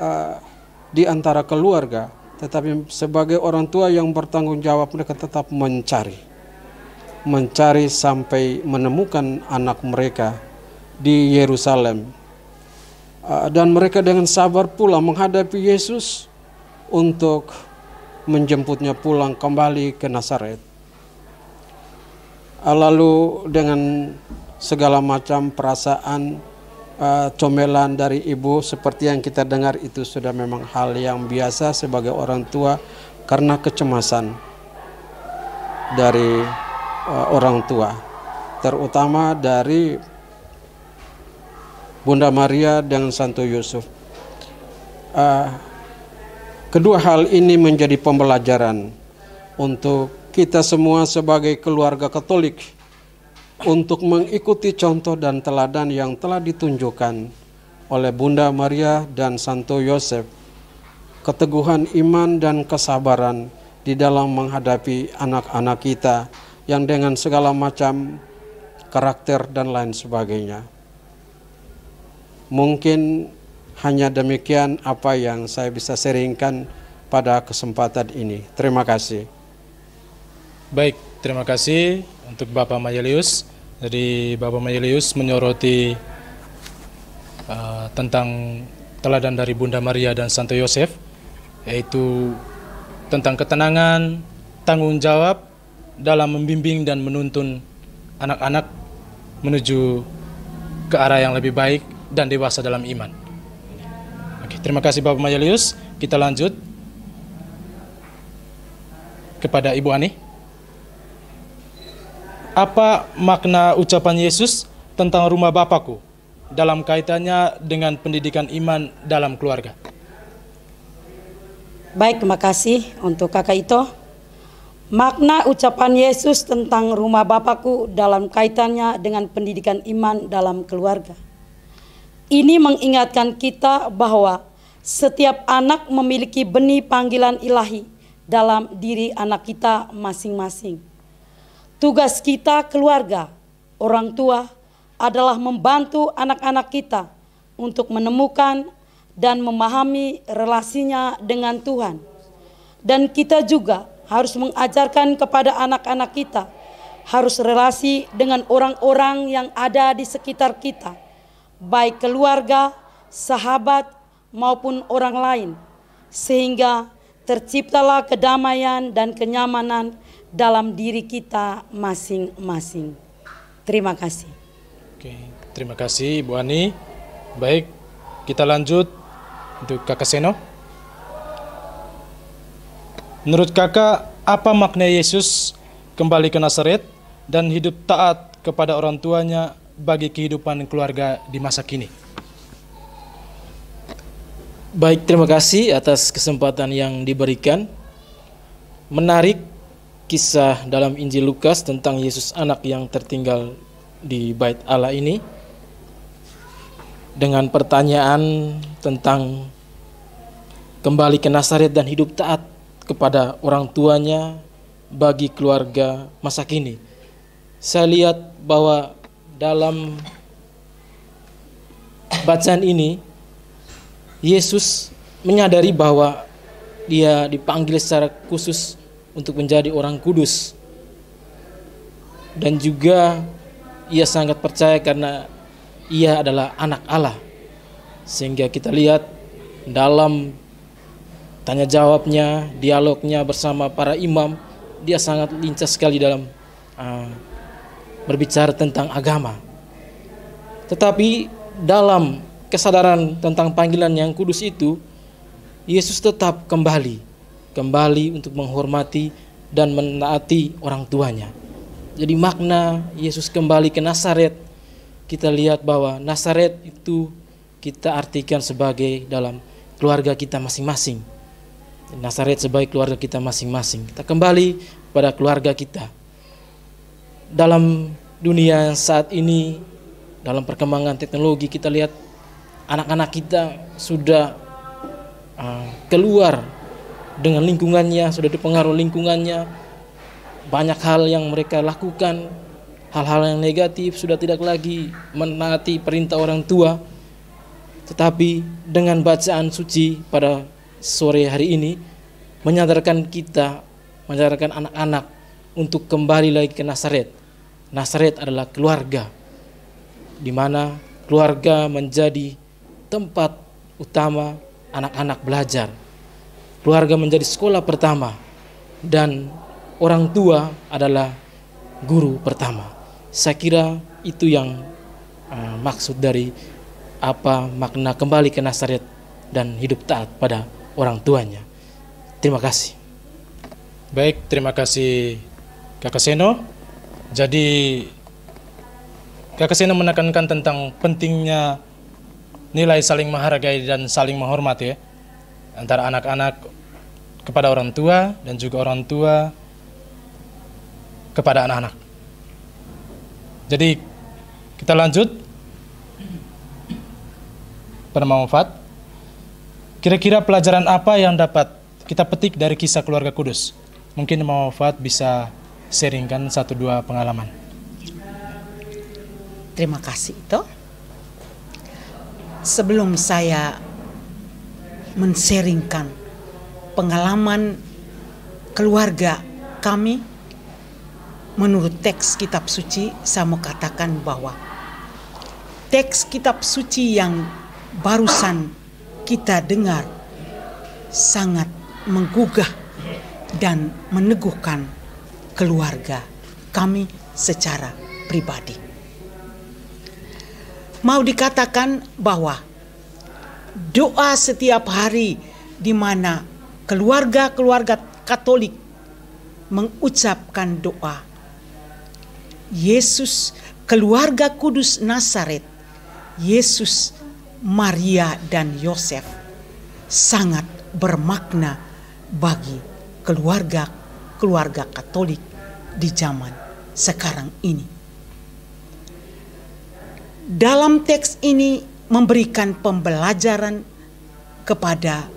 di antara keluarga, tetapi sebagai orang tua yang bertanggung jawab, mereka tetap mencari sampai menemukan anak mereka di Yerusalem. Dan mereka dengan sabar pula menghadapi Yesus untuk menjemputnya pulang kembali ke Nazaret. Lalu dengan segala macam perasaan comelan dari ibu seperti yang kita dengar, itu sudah memang hal yang biasa sebagai orang tua karena kecemasan dari orang tua, terutama dari Bunda Maria dengan Santo Yusuf. Kedua hal ini menjadi pembelajaran untuk kita semua sebagai keluarga Katolik untuk mengikuti contoh dan teladan yang telah ditunjukkan oleh Bunda Maria dan Santo Yosef. Keteguhan iman dan kesabaran di dalam menghadapi anak-anak kita yang dengan segala macam karakter dan lain sebagainya. Mungkin hanya demikian apa yang saya bisa sharingkan pada kesempatan ini. Terima kasih. Baik, terima kasih untuk Bapak Mayelius. Jadi Bapak Mayelius menyoroti tentang teladan dari Bunda Maria dan Santo Yosef, yaitu tentang ketenangan, tanggung jawab dalam membimbing dan menuntun anak-anak menuju ke arah yang lebih baik dan dewasa dalam iman. Oke, Baik, terima kasih Bapak Mayelius. Kita lanjut kepada Ibu Ani. Apa makna ucapan Yesus tentang rumah Bapakku dalam kaitannya dengan pendidikan iman dalam keluarga? Baik, terima kasih untuk Kakak Ito. Makna ucapan Yesus tentang rumah Bapakku dalam kaitannya dengan pendidikan iman dalam keluarga. Ini mengingatkan kita bahwa setiap anak memiliki benih panggilan ilahi dalam diri anak kita masing-masing. Tugas kita keluarga, orang tua, adalah membantu anak-anak kita untuk menemukan dan memahami relasinya dengan Tuhan. Dan kita juga harus mengajarkan kepada anak-anak kita harus relasi dengan orang-orang yang ada di sekitar kita, baik keluarga, sahabat, maupun orang lain, sehingga terciptalah kedamaian dan kenyamanan dalam diri kita masing-masing. Terima kasih. Oke, terima kasih Ibu Ani. Baik, kita lanjut untuk Kakak Seno. Menurut Kakak, apa makna Yesus kembali ke Nazaret dan hidup taat kepada orang tuanya bagi kehidupan keluarga di masa kini? Baik, terima kasih atas kesempatan yang diberikan. Menarik kisah dalam Injil Lukas tentang Yesus anak yang tertinggal di Bait Allah ini, dengan pertanyaan tentang kembali ke Nazaret dan hidup taat kepada orang tuanya bagi keluarga masa kini. Saya lihat bahwa dalam bacaan ini Yesus menyadari bahwa dia dipanggil secara khusus untuk menjadi orang kudus, dan juga ia sangat percaya karena ia adalah anak Allah. Sehingga kita lihat dalam tanya jawabnya, dialognya bersama para imam, dia sangat lincah sekali dalam berbicara tentang agama. Tetapi dalam kesadaran tentang panggilan yang kudus itu, Yesus tetap kembali untuk menghormati dan menaati orang tuanya. Jadi makna Yesus kembali ke Nazaret, kita lihat bahwa Nazaret itu kita artikan sebagai dalam keluarga kita masing-masing. Nazaret sebagai keluarga kita masing-masing. Kita kembali pada keluarga kita. Dalam dunia saat ini, dalam perkembangan teknologi, kita lihat anak-anak kita sudah keluar dengan lingkungannya, sudah dipengaruhi lingkungannya. Banyak hal yang mereka lakukan, hal-hal yang negatif, sudah tidak lagi menaati perintah orang tua. Tetapi dengan bacaan suci pada sore hari ini menyadarkan kita, menyadarkan anak-anak untuk kembali lagi ke Nazaret. Nazaret adalah keluarga, di mana keluarga menjadi tempat utama anak-anak belajar. Keluarga menjadi sekolah pertama, dan orang tua adalah guru pertama. Saya kira itu yang maksud dari apa makna kembali ke Nazaret dan hidup taat pada orang tuanya. Terima kasih. Baik, terima kasih Kakak Seno. Jadi Kakak Seno menekankan tentang pentingnya nilai saling menghargai dan saling menghormati, ya, antara anak-anak kepada orang tua dan juga orang tua kepada anak-anak. Jadi kita lanjut pada Manfaat. Kira-kira pelajaran apa yang dapat kita petik dari kisah keluarga kudus? Mungkin Manfaat bisa sharingkan 1-2 pengalaman. Terima kasih itu. Sebelum saya men-sharingkan pengalaman keluarga kami menurut teks kitab suci, saya mau katakan bahwa teks kitab suci yang barusan kita dengar sangat menggugah dan meneguhkan keluarga kami secara pribadi. Mau dikatakan bahwa doa setiap hari di mana keluarga-keluarga Katolik mengucapkan doa. Yesus, keluarga kudus Nazaret, Yesus, Maria dan Yosef sangat bermakna bagi keluarga Katolik di zaman sekarang ini. Dalam teks ini memberikan pembelajaran kepada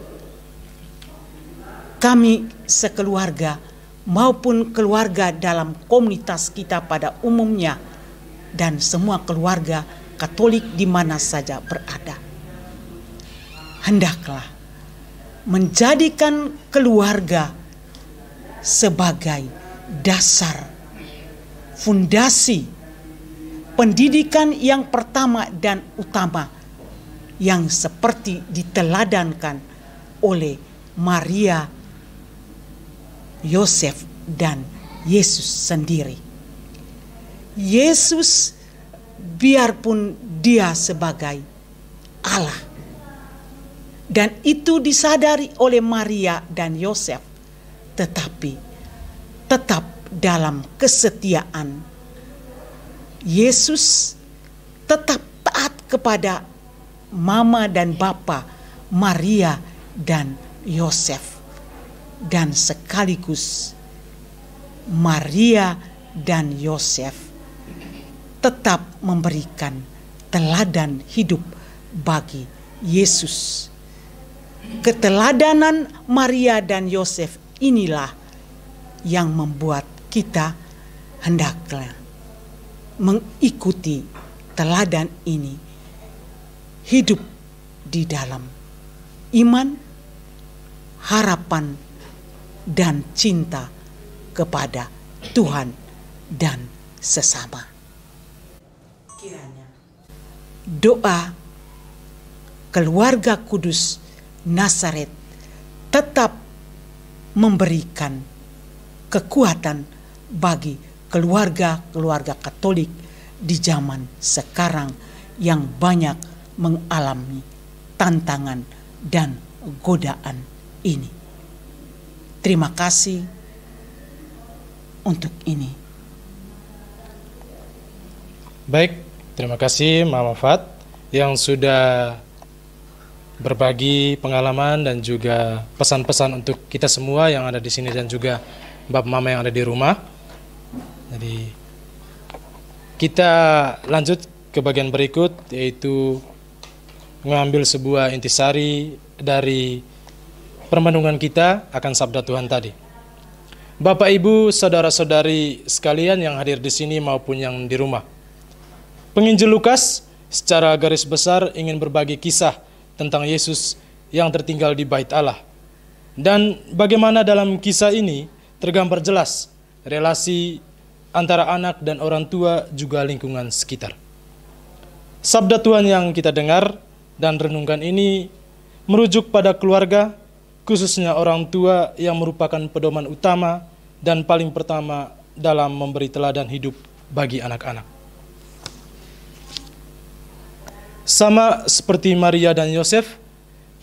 kami sekeluarga maupun keluarga dalam komunitas kita pada umumnya dan semua keluarga Katolik di mana saja berada. Hendaklah menjadikan keluarga sebagai dasar, fondasi pendidikan yang pertama dan utama yang seperti diteladankan oleh Maria, Yosef, dan Yesus sendiri. Yesus biarpun dia sebagai Allah, dan itu disadari oleh Maria dan Yosef, tetapi tetap dalam kesetiaan. Yesus tetap taat kepada mama dan bapa Maria dan Yosef, dan sekaligus Maria dan Yosef tetap memberikan teladan hidup bagi Yesus. Keteladanan Maria dan Yosef inilah yang membuat kita hendaklah mengikuti teladan ini, hidup di dalam iman, harapan, dan cinta kepada Tuhan dan sesama. Kiranya doa keluarga kudus Nazaret tetap memberikan kekuatan bagi keluarga-keluarga Katolik di zaman sekarang yang banyak mengalami tantangan dan godaan ini. Terima kasih untuk ini. Baik, terima kasih Mama Fat yang sudah berbagi pengalaman dan juga pesan-pesan untuk kita semua yang ada di sini dan juga Bapak Mama yang ada di rumah. Jadi kita lanjut ke bagian berikut, yaitu mengambil sebuah intisari dari permenungan kita akan sabda Tuhan tadi. Bapak, Ibu, saudara-saudari sekalian yang hadir di sini maupun yang di rumah. Penginjil Lukas secara garis besar ingin berbagi kisah tentang Yesus yang tertinggal di Bait Allah. Dan bagaimana dalam kisah ini tergambar jelas relasi antara anak dan orang tua juga lingkungan sekitar. Sabda Tuhan yang kita dengar dan renungkan ini merujuk pada keluarga, khususnya orang tua yang merupakan pedoman utama dan paling pertama dalam memberi teladan hidup bagi anak-anak. Sama seperti Maria dan Yosef,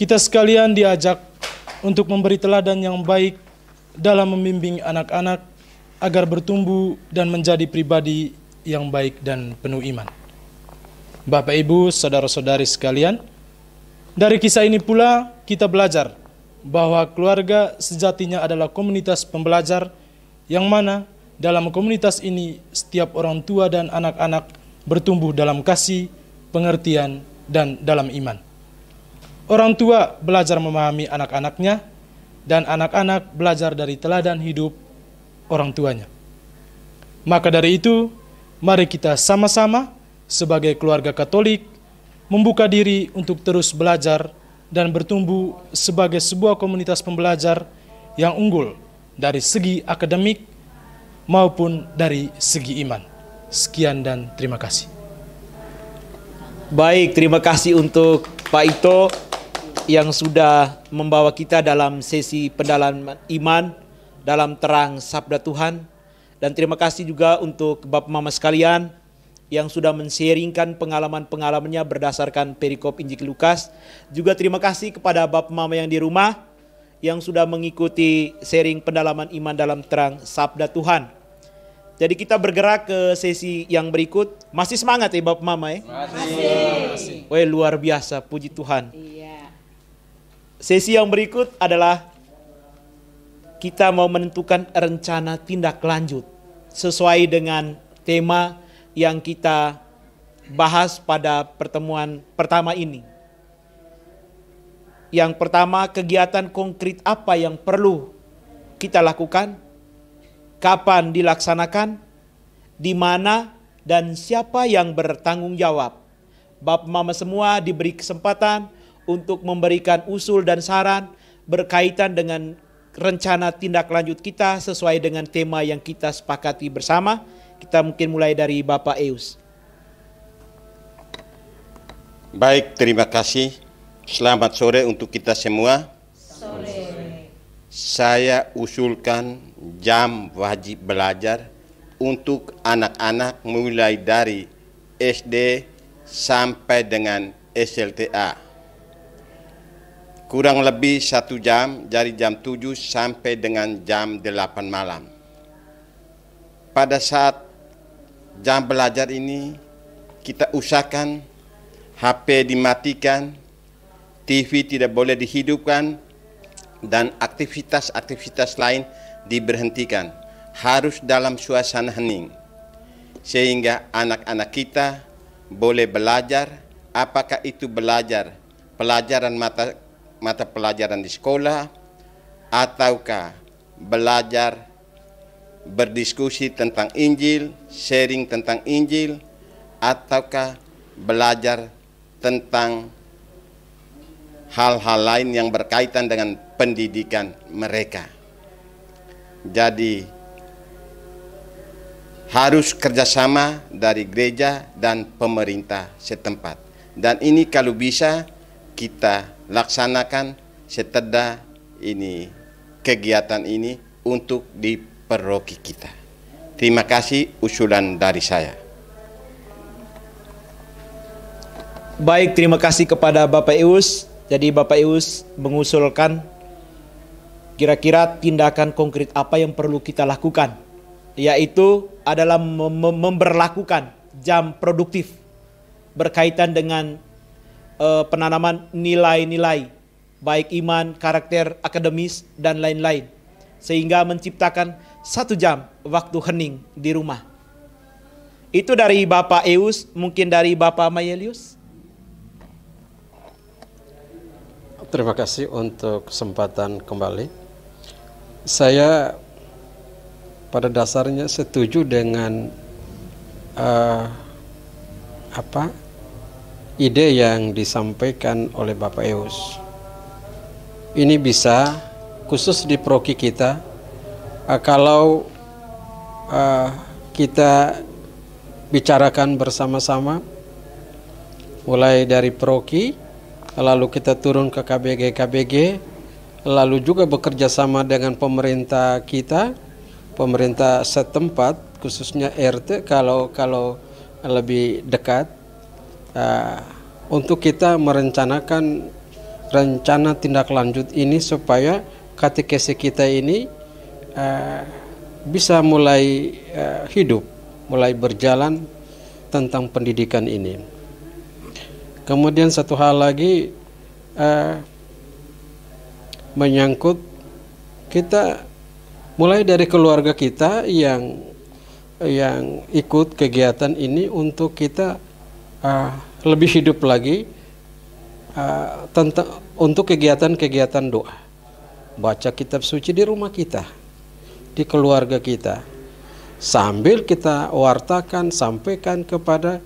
kita sekalian diajak untuk memberi teladan yang baik dalam membimbing anak-anak agar bertumbuh dan menjadi pribadi yang baik dan penuh iman. Bapak, Ibu, saudara-saudari sekalian, dari kisah ini pula kita belajar bahwa keluarga sejatinya adalah komunitas pembelajar yang mana dalam komunitas ini setiap orang tua dan anak-anak bertumbuh dalam kasih, pengertian, dan dalam iman. Orang tua belajar memahami anak-anaknya dan anak-anak belajar dari teladan hidup orang tuanya. Maka dari itu, mari kita sama-sama sebagai keluarga Katolik membuka diri untuk terus belajar dan bertumbuh sebagai sebuah komunitas pembelajar yang unggul dari segi akademik maupun dari segi iman. Sekian dan terima kasih. Baik, terima kasih untuk Pak Ito yang sudah membawa kita dalam sesi pendalaman iman dalam terang sabda Tuhan. Dan terima kasih juga untuk Bapak Mama sekalian yang sudah men-sharingkan pengalaman-pengalamannya berdasarkan perikop Injil Lukas. Juga terima kasih kepada Bapak Mama yang di rumah yang sudah mengikuti sharing pendalaman iman dalam terang Sabda Tuhan. Jadi kita bergerak ke sesi yang berikut. Masih semangat ya Bapak Mama ya? Masih. Wah, luar biasa, puji Tuhan. Iya. Sesi yang berikut adalah kita mau menentukan rencana tindak lanjut sesuai dengan tema yang kita bahas pada pertemuan pertama ini. Yang pertama, kegiatan konkret apa yang perlu kita lakukan, kapan dilaksanakan, di mana, dan siapa yang bertanggung jawab. Bapak Mama semua diberi kesempatan untuk memberikan usul dan saran berkaitan dengan rencana tindak lanjut kita sesuai dengan tema yang kita sepakati bersama. Kita mungkin mulai dari Bapak Eus. Baik, terima kasih. Selamat sore untuk kita semua. Sore. Saya usulkan jam wajib belajar untuk anak-anak mulai dari SD sampai dengan SLTA. Kurang lebih 1 jam, dari jam 7 sampai dengan jam 8 malam. Pada saat jam belajar ini, kita usahakan HP dimatikan, TV tidak boleh dihidupkan, dan aktivitas-aktivitas lain diberhentikan. Harus dalam suasana hening, sehingga anak-anak kita boleh belajar, apakah itu belajar pelajaran mata pelajaran di sekolah, ataukah belajar berdiskusi tentang Injil, sharing tentang Injil, ataukah belajar tentang hal-hal lain yang berkaitan dengan pendidikan mereka. Jadi harus kerjasama dari gereja dan pemerintah setempat. Dan ini kalau bisa kita laksanakan setelah ini kegiatan ini untuk di paroki kita. Terima kasih usulan dari saya. Baik, terima kasih kepada Bapak Eus. Jadi Bapak Eus mengusulkan kira-kira tindakan konkret apa yang perlu kita lakukan, yaitu adalah memberlakukan jam produktif berkaitan dengan penanaman nilai-nilai baik iman, karakter, akademis, dan lain-lain, sehingga menciptakan 1 jam waktu hening di rumah. Itu dari Bapak Eus. Mungkin dari Bapak Mayelius. Terima kasih untuk kesempatan kembali. Saya pada dasarnya setuju dengan ide yang disampaikan oleh Bapak Eus. Ini bisa khusus di paroki kita, kalau kita bicarakan bersama-sama, mulai dari paroki, lalu kita turun ke KBG, lalu juga bekerja sama dengan pemerintah kita, pemerintah setempat, khususnya RT kalau lebih dekat, untuk kita merencanakan rencana tindak lanjut ini supaya katekesi kita ini bisa mulai hidup, mulai berjalan tentang pendidikan ini. Kemudian satu hal lagi menyangkut kita mulai dari keluarga kita yang ikut kegiatan ini untuk kita lebih hidup lagi untuk kegiatan-kegiatan doa, baca kitab suci di rumah kita, di keluarga kita, sambil kita wartakan, sampaikan kepada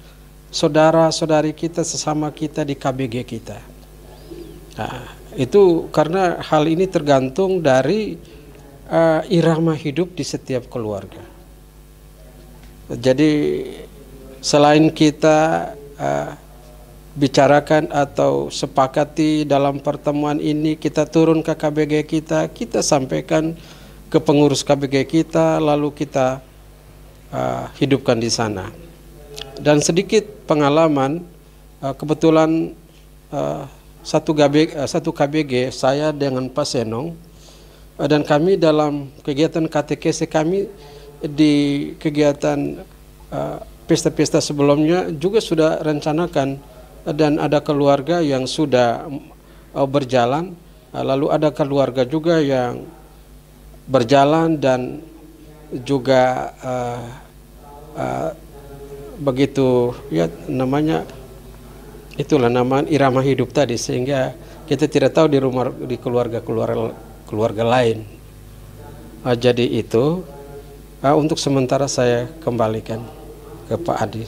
saudara-saudari kita, sesama kita di KBG kita. Itu karena hal ini tergantung dari irama hidup di setiap keluarga. Jadi selain kita bicarakan atau sepakati dalam pertemuan ini, kita turun ke KBG kita sampaikan ke pengurus KBG kita, lalu kita hidupkan di sana. Dan sedikit pengalaman, kebetulan satu KBG saya dengan Pak Senong, dan kami dalam kegiatan katekese kami di kegiatan pesta-pesta sebelumnya juga sudah rencanakan, dan ada keluarga yang sudah berjalan, lalu ada keluarga juga yang berjalan, dan juga begitu ya namanya, itulah nama irama hidup tadi, sehingga kita tidak tahu di keluarga lain. Jadi itu untuk sementara saya kembalikan ke Pak Adi.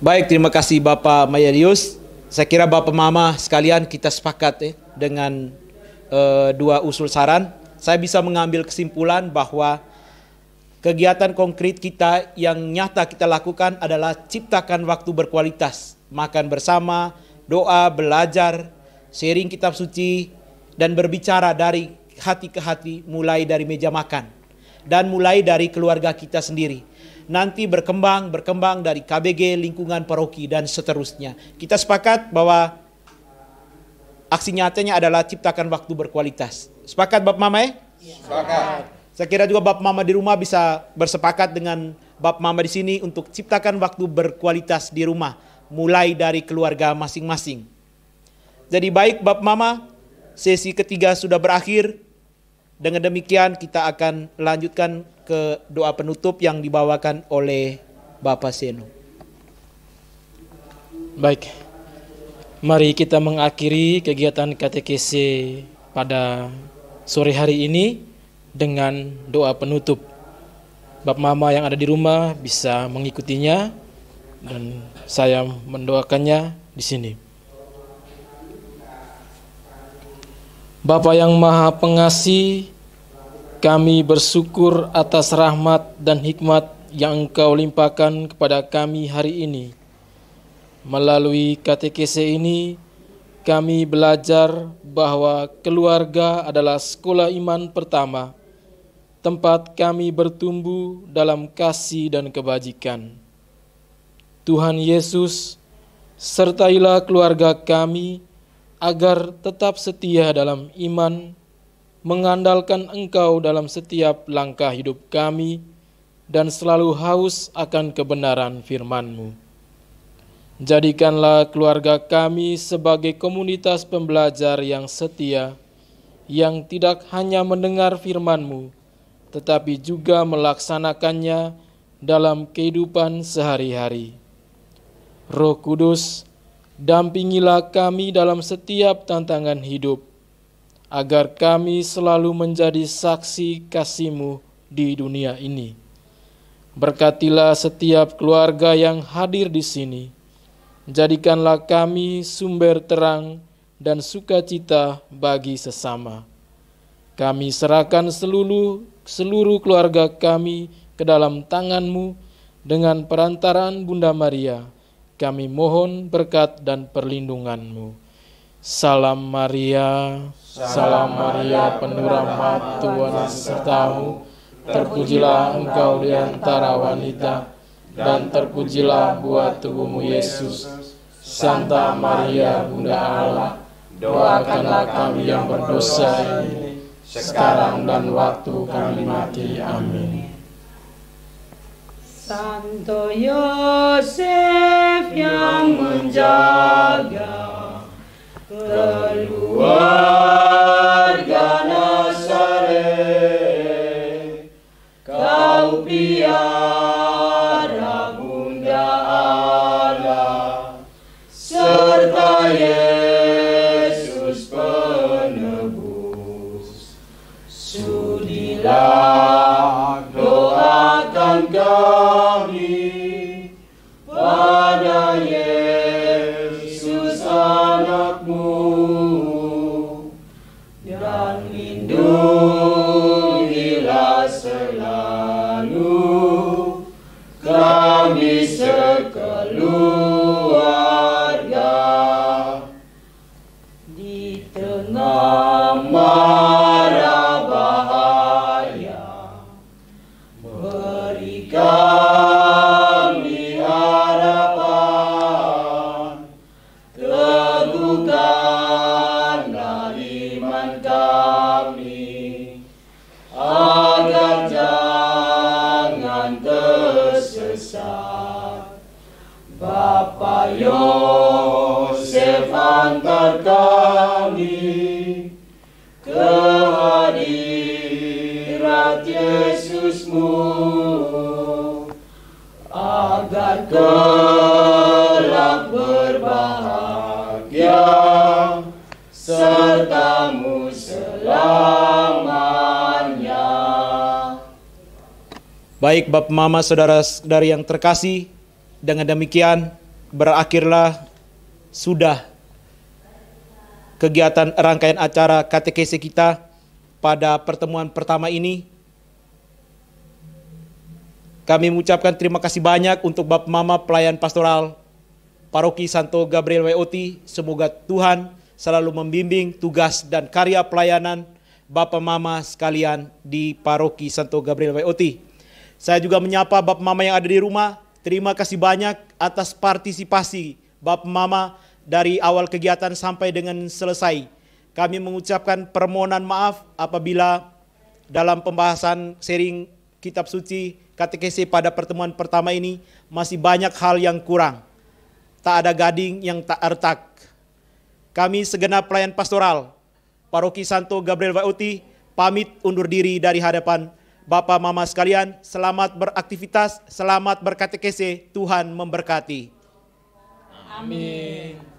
Baik, terima kasih Bapak Mayarius. Saya kira Bapak Mama sekalian kita sepakat dengan dua usul saran. Saya bisa mengambil kesimpulan bahwa kegiatan konkret kita yang nyata kita lakukan adalah ciptakan waktu berkualitas, makan bersama, doa, belajar, sharing kitab suci, dan berbicara dari hati ke hati, mulai dari meja makan dan mulai dari keluarga kita sendiri. Nanti berkembang dari KBG, lingkungan paroki, dan seterusnya. Kita sepakat bahwa aksi nyatanya adalah ciptakan waktu berkualitas. Sepakat Bapak Mama? Sepakat. Saya kira juga Bapak Mama di rumah bisa bersepakat dengan Bapak Mama di sini untuk ciptakan waktu berkualitas di rumah, mulai dari keluarga masing-masing. Jadi baik Bapak Mama, sesi ketiga sudah berakhir. Dengan demikian kita akan lanjutkan ke doa penutup yang dibawakan oleh Bapak Seno. Baik, mari kita mengakhiri kegiatan katekese pada sore hari ini dengan doa penutup. Bapak Mama yang ada di rumah bisa mengikutinya dan saya mendoakannya di sini. Bapa yang Maha Pengasih, kami bersyukur atas rahmat dan hikmat yang Engkau limpahkan kepada kami hari ini. Melalui katekese ini, kami belajar bahwa keluarga adalah sekolah iman pertama, tempat kami bertumbuh dalam kasih dan kebajikan. Tuhan Yesus, sertailah keluarga kami agar tetap setia dalam iman, mengandalkan Engkau dalam setiap langkah hidup kami, dan selalu haus akan kebenaran firman-Mu. Jadikanlah keluarga kami sebagai komunitas pembelajar yang setia, yang tidak hanya mendengar firman-Mu, tetapi juga melaksanakannya dalam kehidupan sehari-hari. Roh Kudus, dampingilah kami dalam setiap tantangan hidup, agar kami selalu menjadi saksi kasih-Mu di dunia ini. Berkatilah setiap keluarga yang hadir di sini. Jadikanlah kami sumber terang dan sukacita bagi sesama. Kami serahkan seluruh keluarga kami ke dalam tangan-Mu dengan perantaraan Bunda Maria. Kami mohon berkat dan perlindungan-Mu. Salam Maria, penuh rahmat, Tuhan serta-Mu. Terpujilah Engkau di antara wanita, dan terpujilah buah tubuh-Mu Yesus. Santa Maria, Bunda Allah, doakanlah kami yang berdosa ini, sekarang dan waktu kami mati. Amin. Santo Yosef yang menjaga keluarga Nazaret, Kau piara Bunda Allah, serta Yesus penebus. Sudilah doakan kami pada Yesus anak-Mu, dan lindungilah selalu kami sekeluarga di tengah mara bahaya. Beri kami sertamu selamanya. Baik Bapak Mama, saudara-saudari yang terkasih, dengan demikian berakhirlah sudah kegiatan rangkaian acara katekese kita pada pertemuan pertama ini. Kami mengucapkan terima kasih banyak untuk Bapak Mama pelayan pastoral Paroki Santo Gabriel WOT. Semoga Tuhan selalu membimbing tugas dan karya pelayanan Bapak Mama sekalian di Paroki Santo Gabriel WOT. Saya juga menyapa Bapak Mama yang ada di rumah. Terima kasih banyak atas partisipasi Bapak Mama dari awal kegiatan sampai dengan selesai. Kami mengucapkan permohonan maaf apabila dalam pembahasan sharing kitab suci katekese pada pertemuan pertama ini masih banyak hal yang kurang. Tak ada gading yang tak retak. Kami segenap pelayan pastoral Paroki Santo Gabriel WOT pamit undur diri dari hadapan Bapak Mama sekalian. Selamat beraktivitas, selamat berkatekese, Tuhan memberkati. Amin.